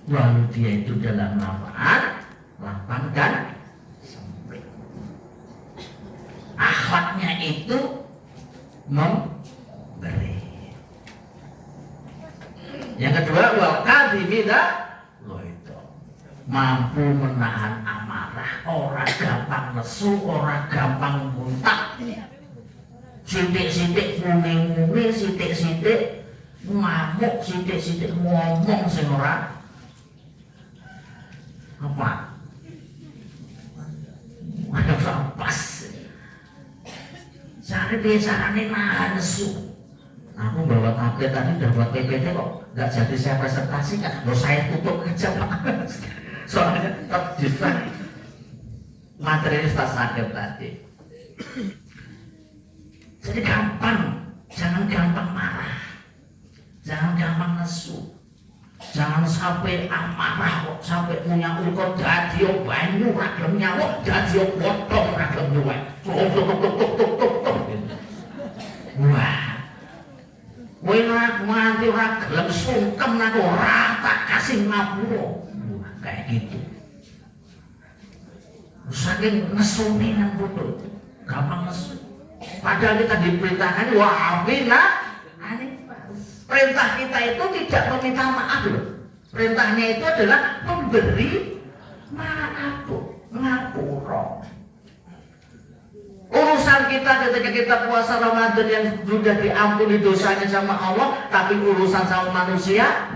walau dia itu dalam lapang dan sempit. Akhlaknya itu memberi. Yang kedua, wal kadhimina mampu menahan amarah, orang gampang nesu, orang gampang muntah. Sidik-sidik muni-muni, sidik-sidik ngamuk, sidik-sidik ngomong sing ora apa pas. Cari biasanya nahan nesu. Aku bawa tablet tadi udah buat PPT kok nggak jadi saya presentasikan. Loh, saya tutup aja Pak. Soalnya terdistrak materi Ustaz Zakir tadi. Jadi gampang, jangan gampang marah, jangan gampang nesu, jangan sampai amarah kok sampai punya kok dadi banyu ra gelem nyawuk, dadi potong ra gelem nyuwek. Tuk. Wah, kowe tapi ora gelem sungkem aku ora tak kasih ngapura. Kayak gitu. Saking nesune nang bodoh, gampang nesu. Padahal kita diperintahkan wa'afina anifas. Perintah kita itu tidak meminta maaf loh. Perintahnya itu adalah memberi maaf, ngapura. Urusan kita ketika kita puasa Ramadan yang sudah diampuni dosanya sama Allah, tapi urusan sama manusia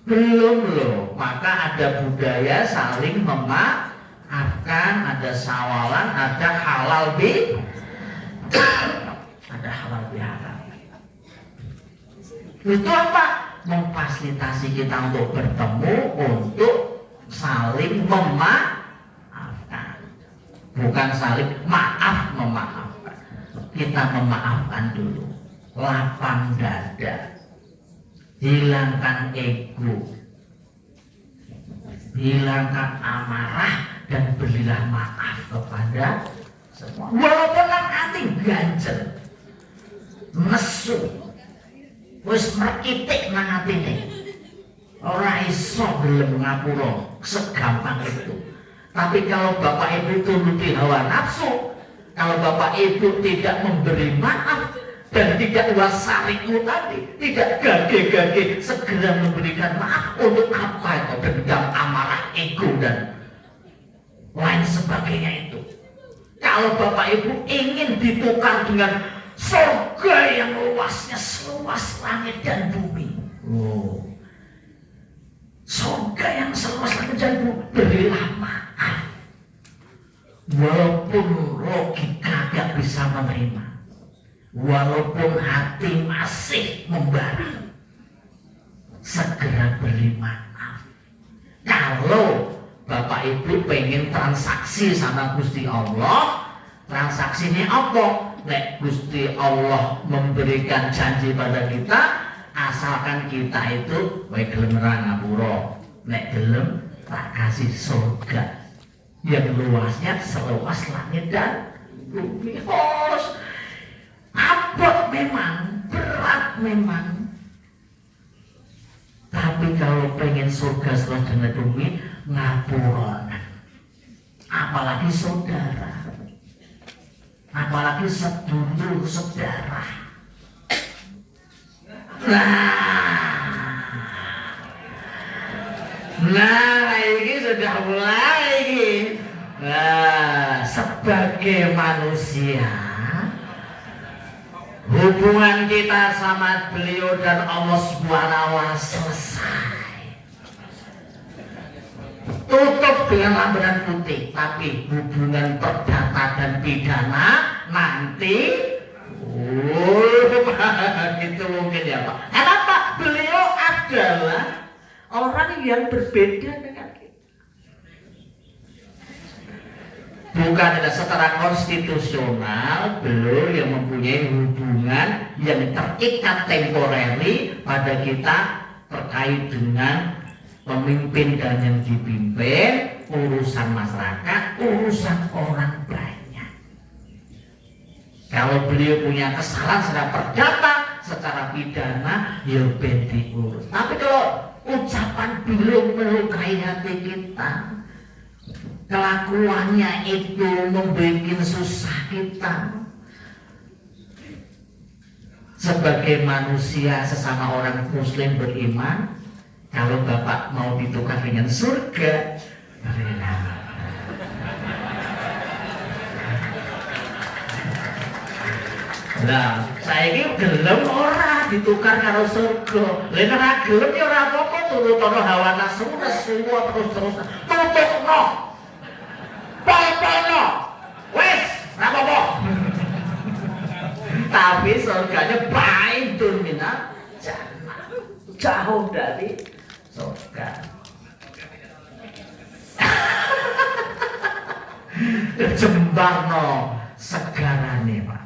belum loh. Maka ada budaya saling memaafkan, ada sawalan, ada halal bi ada halal bihalal. Itu apa? Memfasilitasi kita untuk bertemu, untuk saling memaafkan, bukan saling maaf memaafkan. Kita memaafkan dulu, lapang dada, hilangkan ego, hilangkan amarah, dan berilah maaf kepada semua. Walaupun nang hati ganjel, nesu, wis merkitik nang atine, ora iso gelem ngapura segampang itu. Tapi kalau bapak ibu turuti hawa nafsu, kalau bapak ibu tidak memberi maaf dan tidak wasariku tadi, tidak gage-gage segera memberikan maaf, untuk apa itu dendam, amarah, ego dan lain sebagainya itu. Kalau bapak ibu ingin ditukar dengan surga yang luasnya seluas langit dan bumi, surga yang seluas langit dan bumi, berilah maaf. Walaupun logika gak bisa menerima, walaupun hati masih membara, segera beri maaf. Kalau bapak ibu pengen transaksi sama Gusti Allah, transaksinya apa? Nek Gusti Allah memberikan janji pada kita, asalkan kita itu wae gelem ngapura, nek gelem tak kasih surga yang luasnya seluas langit dan bumi. Harus abot memang, berat memang. Tapi kalau pengen surga seluas langit dan bumi, ngapura. Apalagi saudara, apalagi sedulur saudara. Nah, ini sudah mulai ini. Nah, sebagai manusia, hubungan kita sama beliau dan Allah Subhanahu wa Ta'ala selesai. Tutup dengan lambaran putih, tapi hubungan perdata dan pidana nanti gitu mungkin ya Pak. Kenapa? Beliau adalah orang yang berbeda dengan kita. Bukan secara konstitusional, beliau yang mempunyai hubungan yang terikat temporary pada kita terkait dengan pemimpin dan yang dipimpin, urusan masyarakat, urusan orang banyak. Kalau beliau punya kesalahan secara perdata, secara pidana, ya ben diurus. Tapi kalau ucapan beliau melukai hati kita, kelakuannya itu membuat susah kita, sebagai manusia sesama orang muslim beriman, kalau bapak mau ditukar dengan surga, berilah. Nah, saya ini gelem ora ditukar karo surga. Lha nek gelem ya ora apa-apa, turut-turut hawa nafsu semua terus-terusan. Tutukno. Potono. Wes, ora apa-apa. Tapi surganya baidun minal jannah. Jauh dari surga. Jembarno segarane, Pak.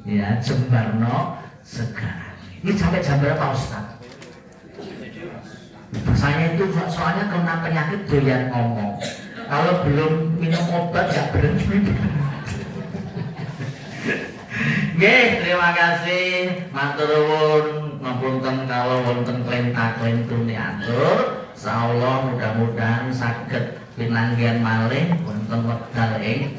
Ya, Jembarno sekarang. Ini sampai jam berapa Ustaz? Saya itu soalnya kena penyakit doyan ngomong. Kalau belum minum obat gak berhenti. Nggih, terima kasih. Matur nuwun. wonten klenta-klentune atur, insyaallah mudah-mudahan saged pinanggihan malih wonten wekdal ing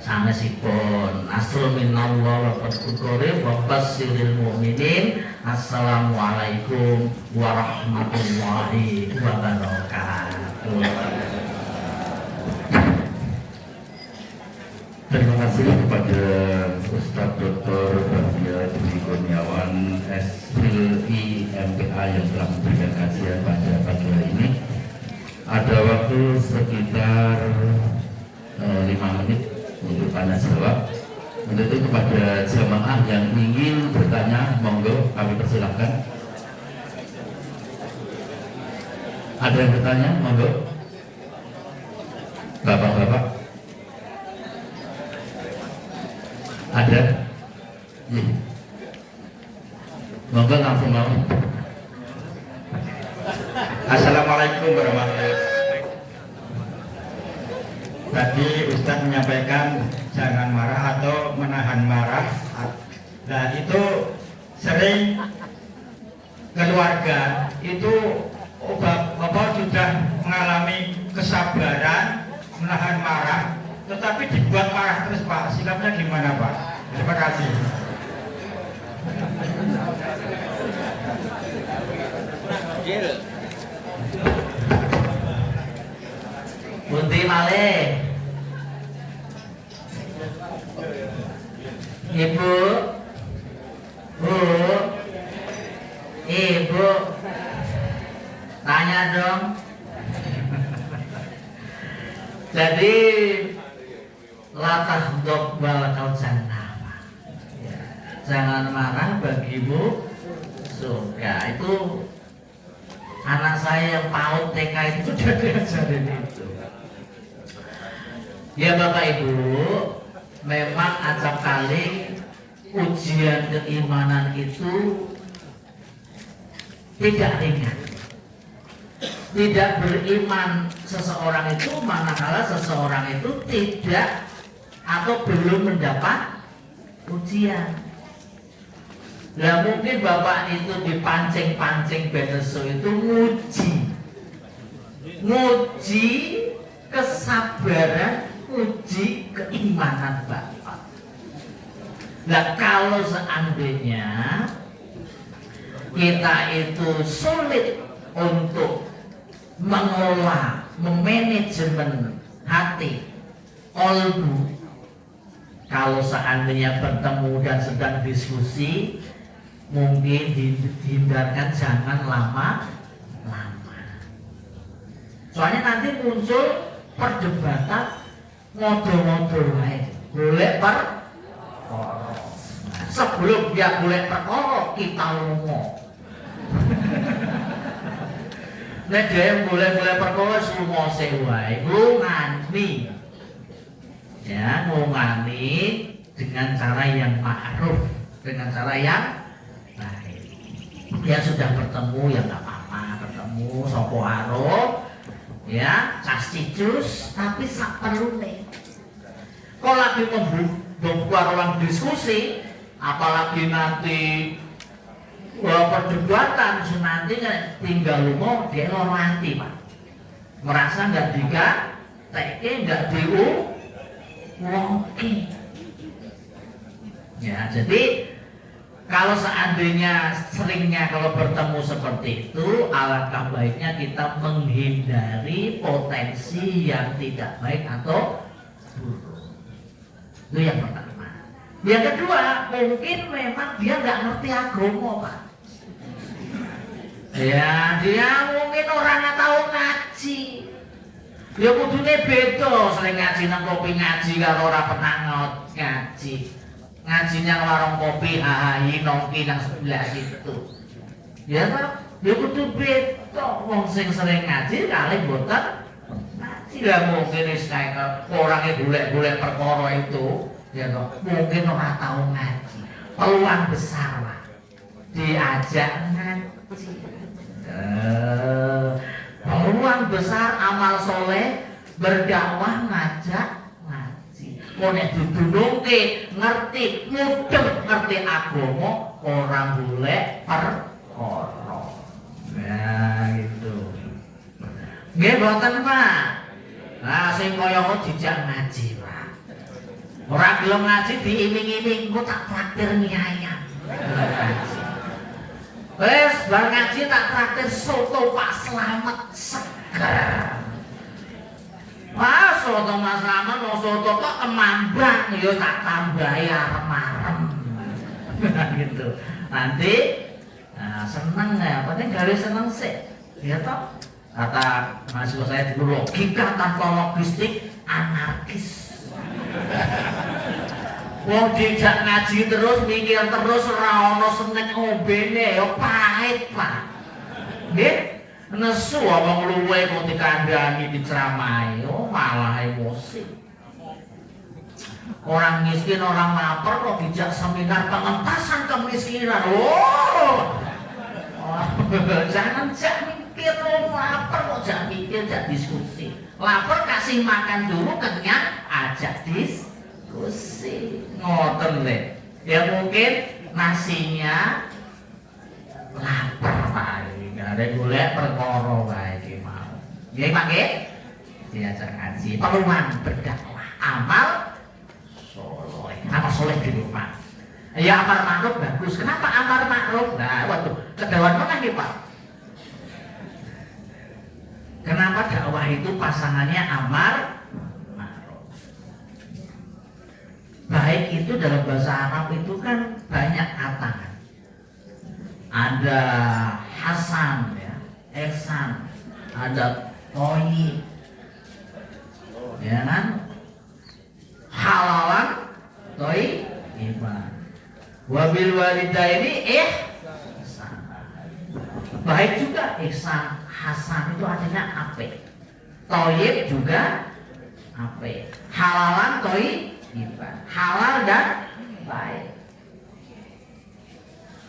sanesipun. Asal minallah wa qadquri wa basyiril mu'minin. Assalamualaikum warahmatullahi wabarakatuh.
Terima kasih kepada Ustaz Dr. Bahtia Dwi Kurniawan SPLI MPA yang telah memberikan kajian pada pagi hari ini. Ada waktu sekitar 5 menit untuk tanya jawab. Untuk itu kepada jamaah yang ingin bertanya, monggo kami persilahkan. Ada yang bertanya, monggo. Bapak-bapak. Ada? Ya. Monggo langsung mau.
Assalamualaikum warahmatullahi wabarakatuh. Tadi Ustadz menyampaikan jangan marah atau menahan marah. Nah itu sering keluarga itu bapak sudah mengalami kesabaran menahan marah, tetapi dibuat marah terus Pak. Sikapnya gimana Pak? Terima kasih.
Bunti malih. Ibu. Bu. Ibu. Tanya dong. Jadi latah dok balakal jannah. Ya, jangan marah bagimu surga. Itu anak saya yang PAUD TK itu sudah diajarin itu. Ya Bapak Ibu, memang acap kali ujian keimanan itu tidak ringan. Tidak beriman seseorang itu manakala seseorang itu tidak atau belum mendapat ujian. Nah mungkin Bapak itu dipancing-pancing beneso itu nguji kesabaran, uji keimanan Bapak. Nah kalau seandainya kita itu sulit untuk mengelola, memanajemen hati, kolbu, kalau seandainya bertemu dan sedang diskusi, mungkin dihindarkan jangan lama-lama. Soalnya nanti muncul perdebatan ngobrol-ngobrol lain, boleh perkara. Sebelum dia boleh perkara, kita ngomong. Nek dia yang boleh perkara semua sewai, ngani. Ya, ngani dengan cara yang ma'ruf, dengan cara yang baik. Ya sudah bertemu ya nggak apa-apa, bertemu sopo aro, ya kasih jus, tapi sak perlu nih. Kalau lagi membuat ruang diskusi, apalagi nanti perdebatan, nanti tinggal lumah dia normatif Pak, merasa nggak nggak oke. Ya jadi kalau seandainya seringnya kalau bertemu seperti itu, alangkah baiknya kita menghindari potensi yang tidak baik atau buruk. Itu yang pertama. Yang kedua, mungkin memang dia nggak ngerti agama Pak. Ya, dia mungkin orangnya tahu ngaji. Ya kudune beda, sering ngaji nang kopi ngaji karo ora pernah ngaji. Ngajinya warung kopi hahahi nongki nang sebelah situ. Ya Pak, ya kudu beda wong sing sering ngaji kali mboten ngaji. Lah mungkin wis kaya orangnya golek-golek perkara itu, ya toh, mungkin ora tahu ngaji. Peluang besar Pak. Diajak ngaji. Peluang besar amal soleh berdakwah ngajak ngaji. Mau nek dudunke ngerti mudeng ngerti agama orang boleh perkara. Nggih mboten, Pak. Nah, sing kaya kok dijak ngaji, Pak. Ora gelem ngaji diiming-iming engko tak traktir nyayang. Wes bar ngaji tak traktir soto Pak Slamet seger. Wah, soto Mas Slamet no soto kok kemambang ya tak tambahi arem-arem. Gitu. Nanti seneng ya, penting gawe seneng sih. Ya toh. Kata mahasiswa saya dulu, logika tanpa logistik anarkis. Wong dijak ngaji terus, mikir terus, ora ono seneng obene, ya pahit, Pak. Nggih, nesu wong luwe kok dikandani diceramahi, oh malah emosi. Orang miskin, orang lapar kok dijak seminar pengentasan kemiskinan. Jangan mikir lapar kok jangan mikir, jangan diskusi. Lapar kasih makan dulu, kenyang ajak diskusi. Ngoten deh. Ya mungkin nasinya lapar Pak. Enggak ada golek perkara wae iki mau. Nggih Pak nggih. Diajak ngaji, peluang berdakwah, amal soleh. Amal soleh di rumah. Ya amar ma'ruf bagus. Kenapa amar ma'ruf? Nah, waduh, kedawan mana nih Pak? Kenapa dakwah itu pasangannya amar ma'ruf? Baik itu dalam bahasa Arab itu kan banyak kata. Ada hasan ya, ihsan, ada thayyib. Ya kan? Halalan thayyiban. Wabil walidaini ihsan. Baik juga ihsan, hasan itu artinya apik. Thayyib juga apik. Halalan thayyiban. Halal dan baik.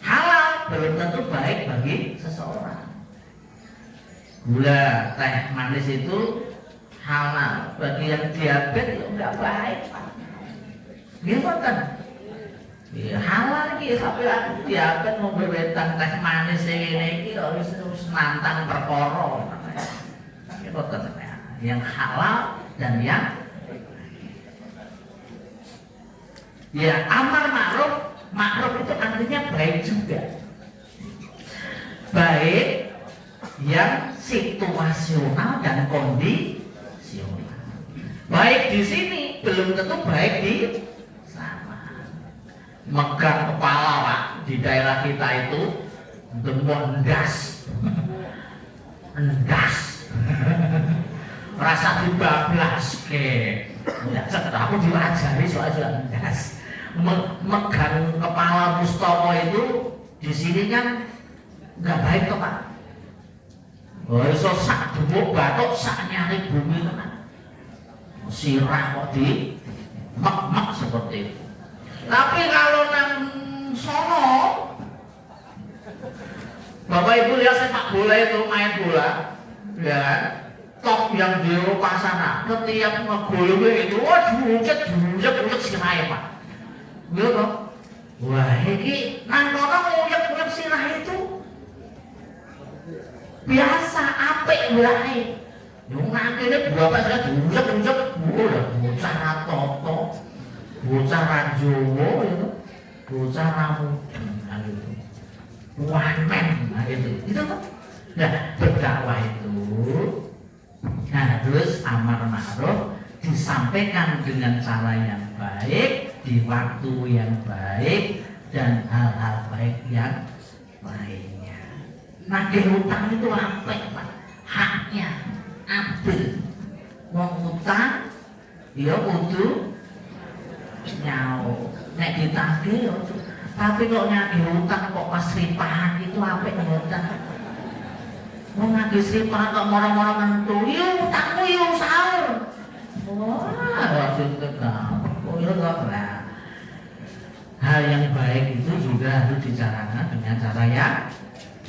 Halal belum tentu baik bagi seseorang. Gula, teh manis itu halal, bagi yang diabetes itu enggak baik, Pak. Gimana? Ya, halal iki sampe aku diabetes mau berwetang teh manis ngene iki harus nantang perkara. Ya boten yang halal dan yang ya amar ma'ruf, ma'ruf itu artinya baik juga. Baik yang situasional dan kondisional. Baik di sini belum tentu baik di megang kepala Pak di daerah kita itu demon endas rasa dibablas ke aku diajari soal endas megang kepala Mustomo itu di sini kan nggak baik tuh Pak. So sak demuk batuk sak nyari bumi kan sirah kok di mek seperti itu. Tapi kalau nang sono, Bapak Ibu lihat sepak bola itu main bola, ya kan? Top yang di Eropa sana, setiap ngegol itu, wah buncet sirah Pak. Gitu. Wah, ini nang kono nguyek sirah itu biasa, apik wae. Yung nakene bapak saya buncet, bocah ratoto. Bocah ranjowo itu, bocah ramudeng gitu, wamen gitu kan. Nah berdakwah itu, nah terus amar ma'ruf disampaikan dengan cara yang baik, di waktu yang baik dan hal-hal baik yang lainnya. Nagih utang itu apa Pak? Haknya adil. Wong utang, ya kudu nyau, nek ditagih tapi kok nyagih utang kok pas ripahan itu apik mboten. Wong nyagih ripahan kok moro-moro mentu, yo utangmu yo sahur. Wah, waduh tenan. Oh iya lah. Hal yang baik itu juga harus dijalankan dengan cara yang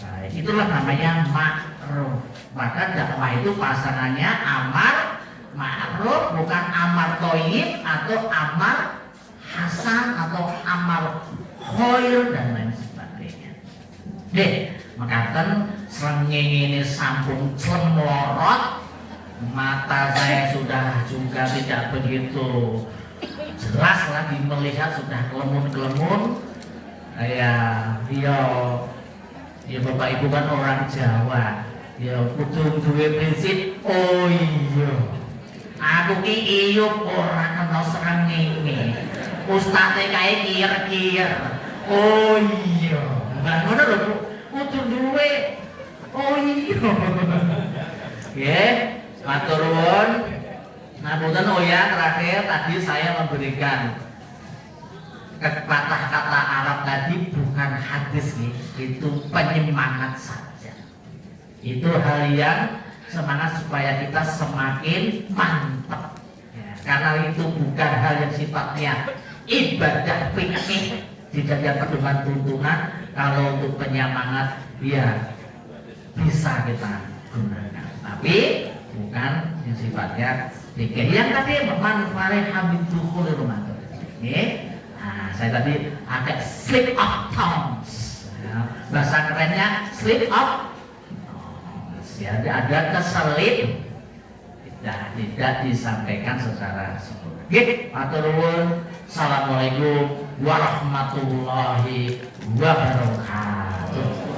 baik. Itulah namanya ma'ruf. Maka dakwah itu pasangannya amar ma'ruf, bukan amar thayyib atau amar hasan atau amal khair dan lain sebagainya. Deh, makaten srengenge ini sampun clemlorot mata saya sudah juga tidak begitu jelas lagi melihat, sudah kelemun-kelemun. Ya Bapak Ibu kan orang Jawa, ya kudu duwe prinsip. Oh iya, aku ki iyup ora kena srengenge, ustate kae kiyer-kiyer. Oh iya, ngono lho, kudu duwe. Oh iya. Nggih, matur nuwun. Ngapunten, oh ya, terakhir tadi saya memberikan kata-kata Arab tadi bukan hadis nih, itu penyemangat saja. Itu hal yang semangat supaya kita semakin mantap. Ya, karena itu bukan hal yang sifatnya ibadah fikih, tidak ada pedoman tuntunan. Kalau untuk penyemangat, ya bisa kita gunakan. Tapi bukan yang sifatnya fikih. Yang tadi manfaat habibul khulirumah. Nah, saya tadi agak slip of tongues. Ya, bahasa kerennya slip of tongues. Ya, ada keselip, tidak disampaikan secara sempurna. Matur nuwun. Assalamualaikum warahmatullahi wabarakatuh.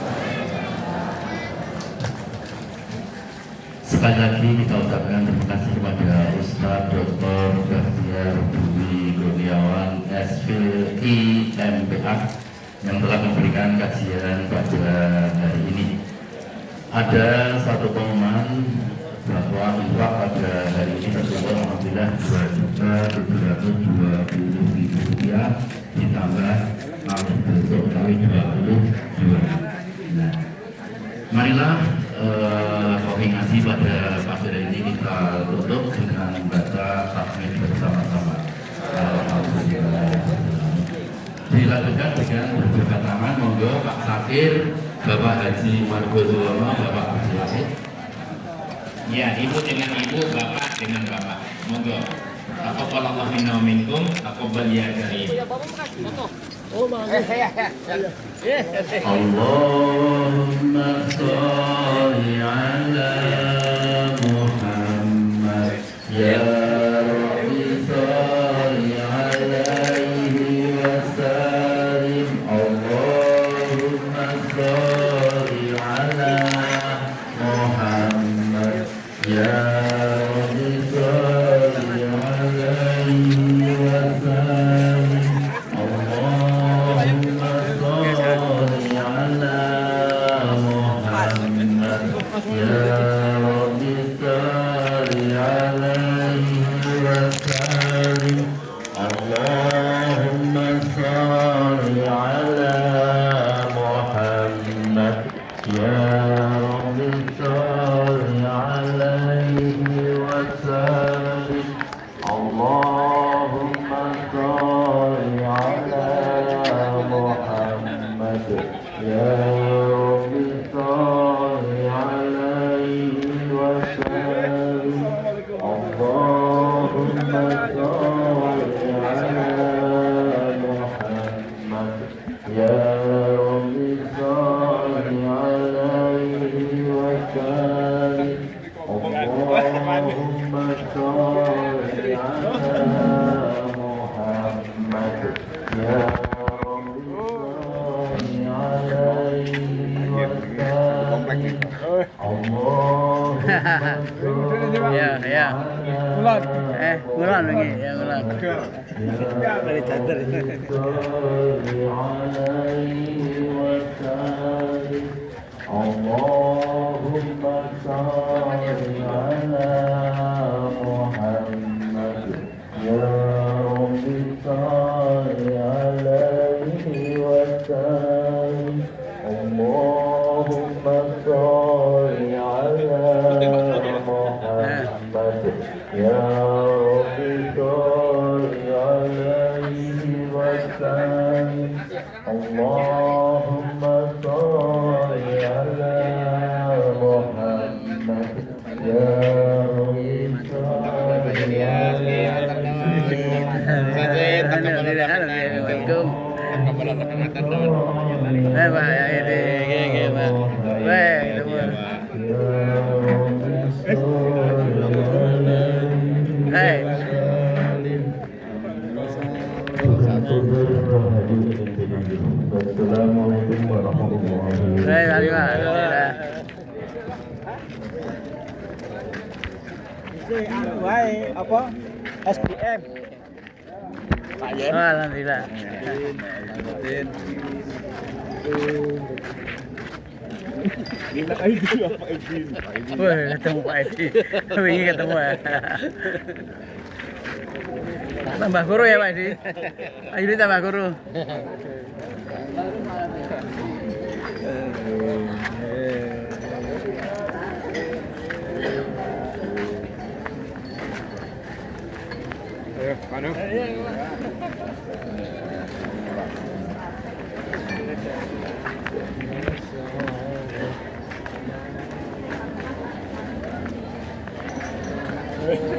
Sekali lagi kita ucapkan terima kasih kepada Ustadz Dr. Bahtiar Budi Kurniawan SVI MPA yang telah memberikan kajian pada hari ini. Ada satu pengumuman bahwa infak pada hari ini terkumpul alhamdulillah Rp2.720.000 ditambah tahun besok kali 22. Nah, marilah koordinasi pada pagi ini kita tutup dengan membaca takmir bersama-sama. Alhamdulillah. Dilanjutkan dengan berjabat tangan, monggo Pak Sakir, Bapak Haji Margosono, Bapak Haji Lahir.
Ya, ibu dengan ibu, bapak dengan bapak. Monggo. Taqabbalallahu minna wa minkum, taqabbal ya karim.
Allahumma sholli ala Muhammad ya Rabbi sholli alaihi wa sallim. Allahumma sholli ala Muhammad ya Rabbi sholli alaihi wa sallim. Allahumma sholli ala Muhammad ya Rabbi sholli alaihi wa sallim. Allahumma sholli ala Muhammad ya Rabbi sholli alaihi wa sallim. Allahumma sholli ala Muhammad ya Rabbi sholli alaihi wa sallim. Allahumma sholli ala Muhammad ya Rabbi sholli alaihi wa sallim. Allahumma sholli ala Muhammad ya Rabbi sholli alaihi wa sallim. Allahumma
Kulon lagi, ya kulon. Dari cander.
Allahumma sholli ala Muhammad ya Rabbi sholli alaihi wa sallim. Allahumma sholli ala Muhammad ya Rabbi sholli alaihi wa sallim. Allahumma sholli ala warahmatullahi
apa? SPM. Alhamdulillah. Wah, ketemu Pak Edi. Wingi ketemu ya. Tambah guru ya Pak Edi. Ayo tambah guru.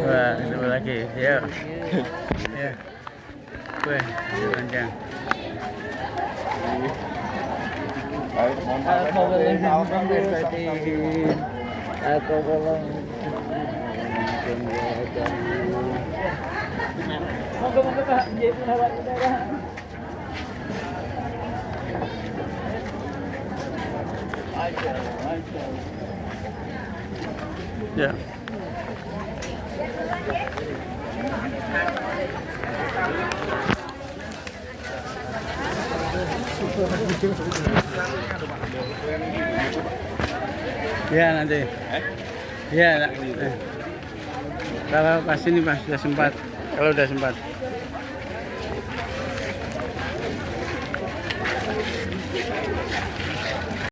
Wah, ketemu lagi. Yuk. Ya. Wah, panjang. Ya. Ya nanti. Ya. Kalau pas ini pas sudah sempat. Kalau udah sempat.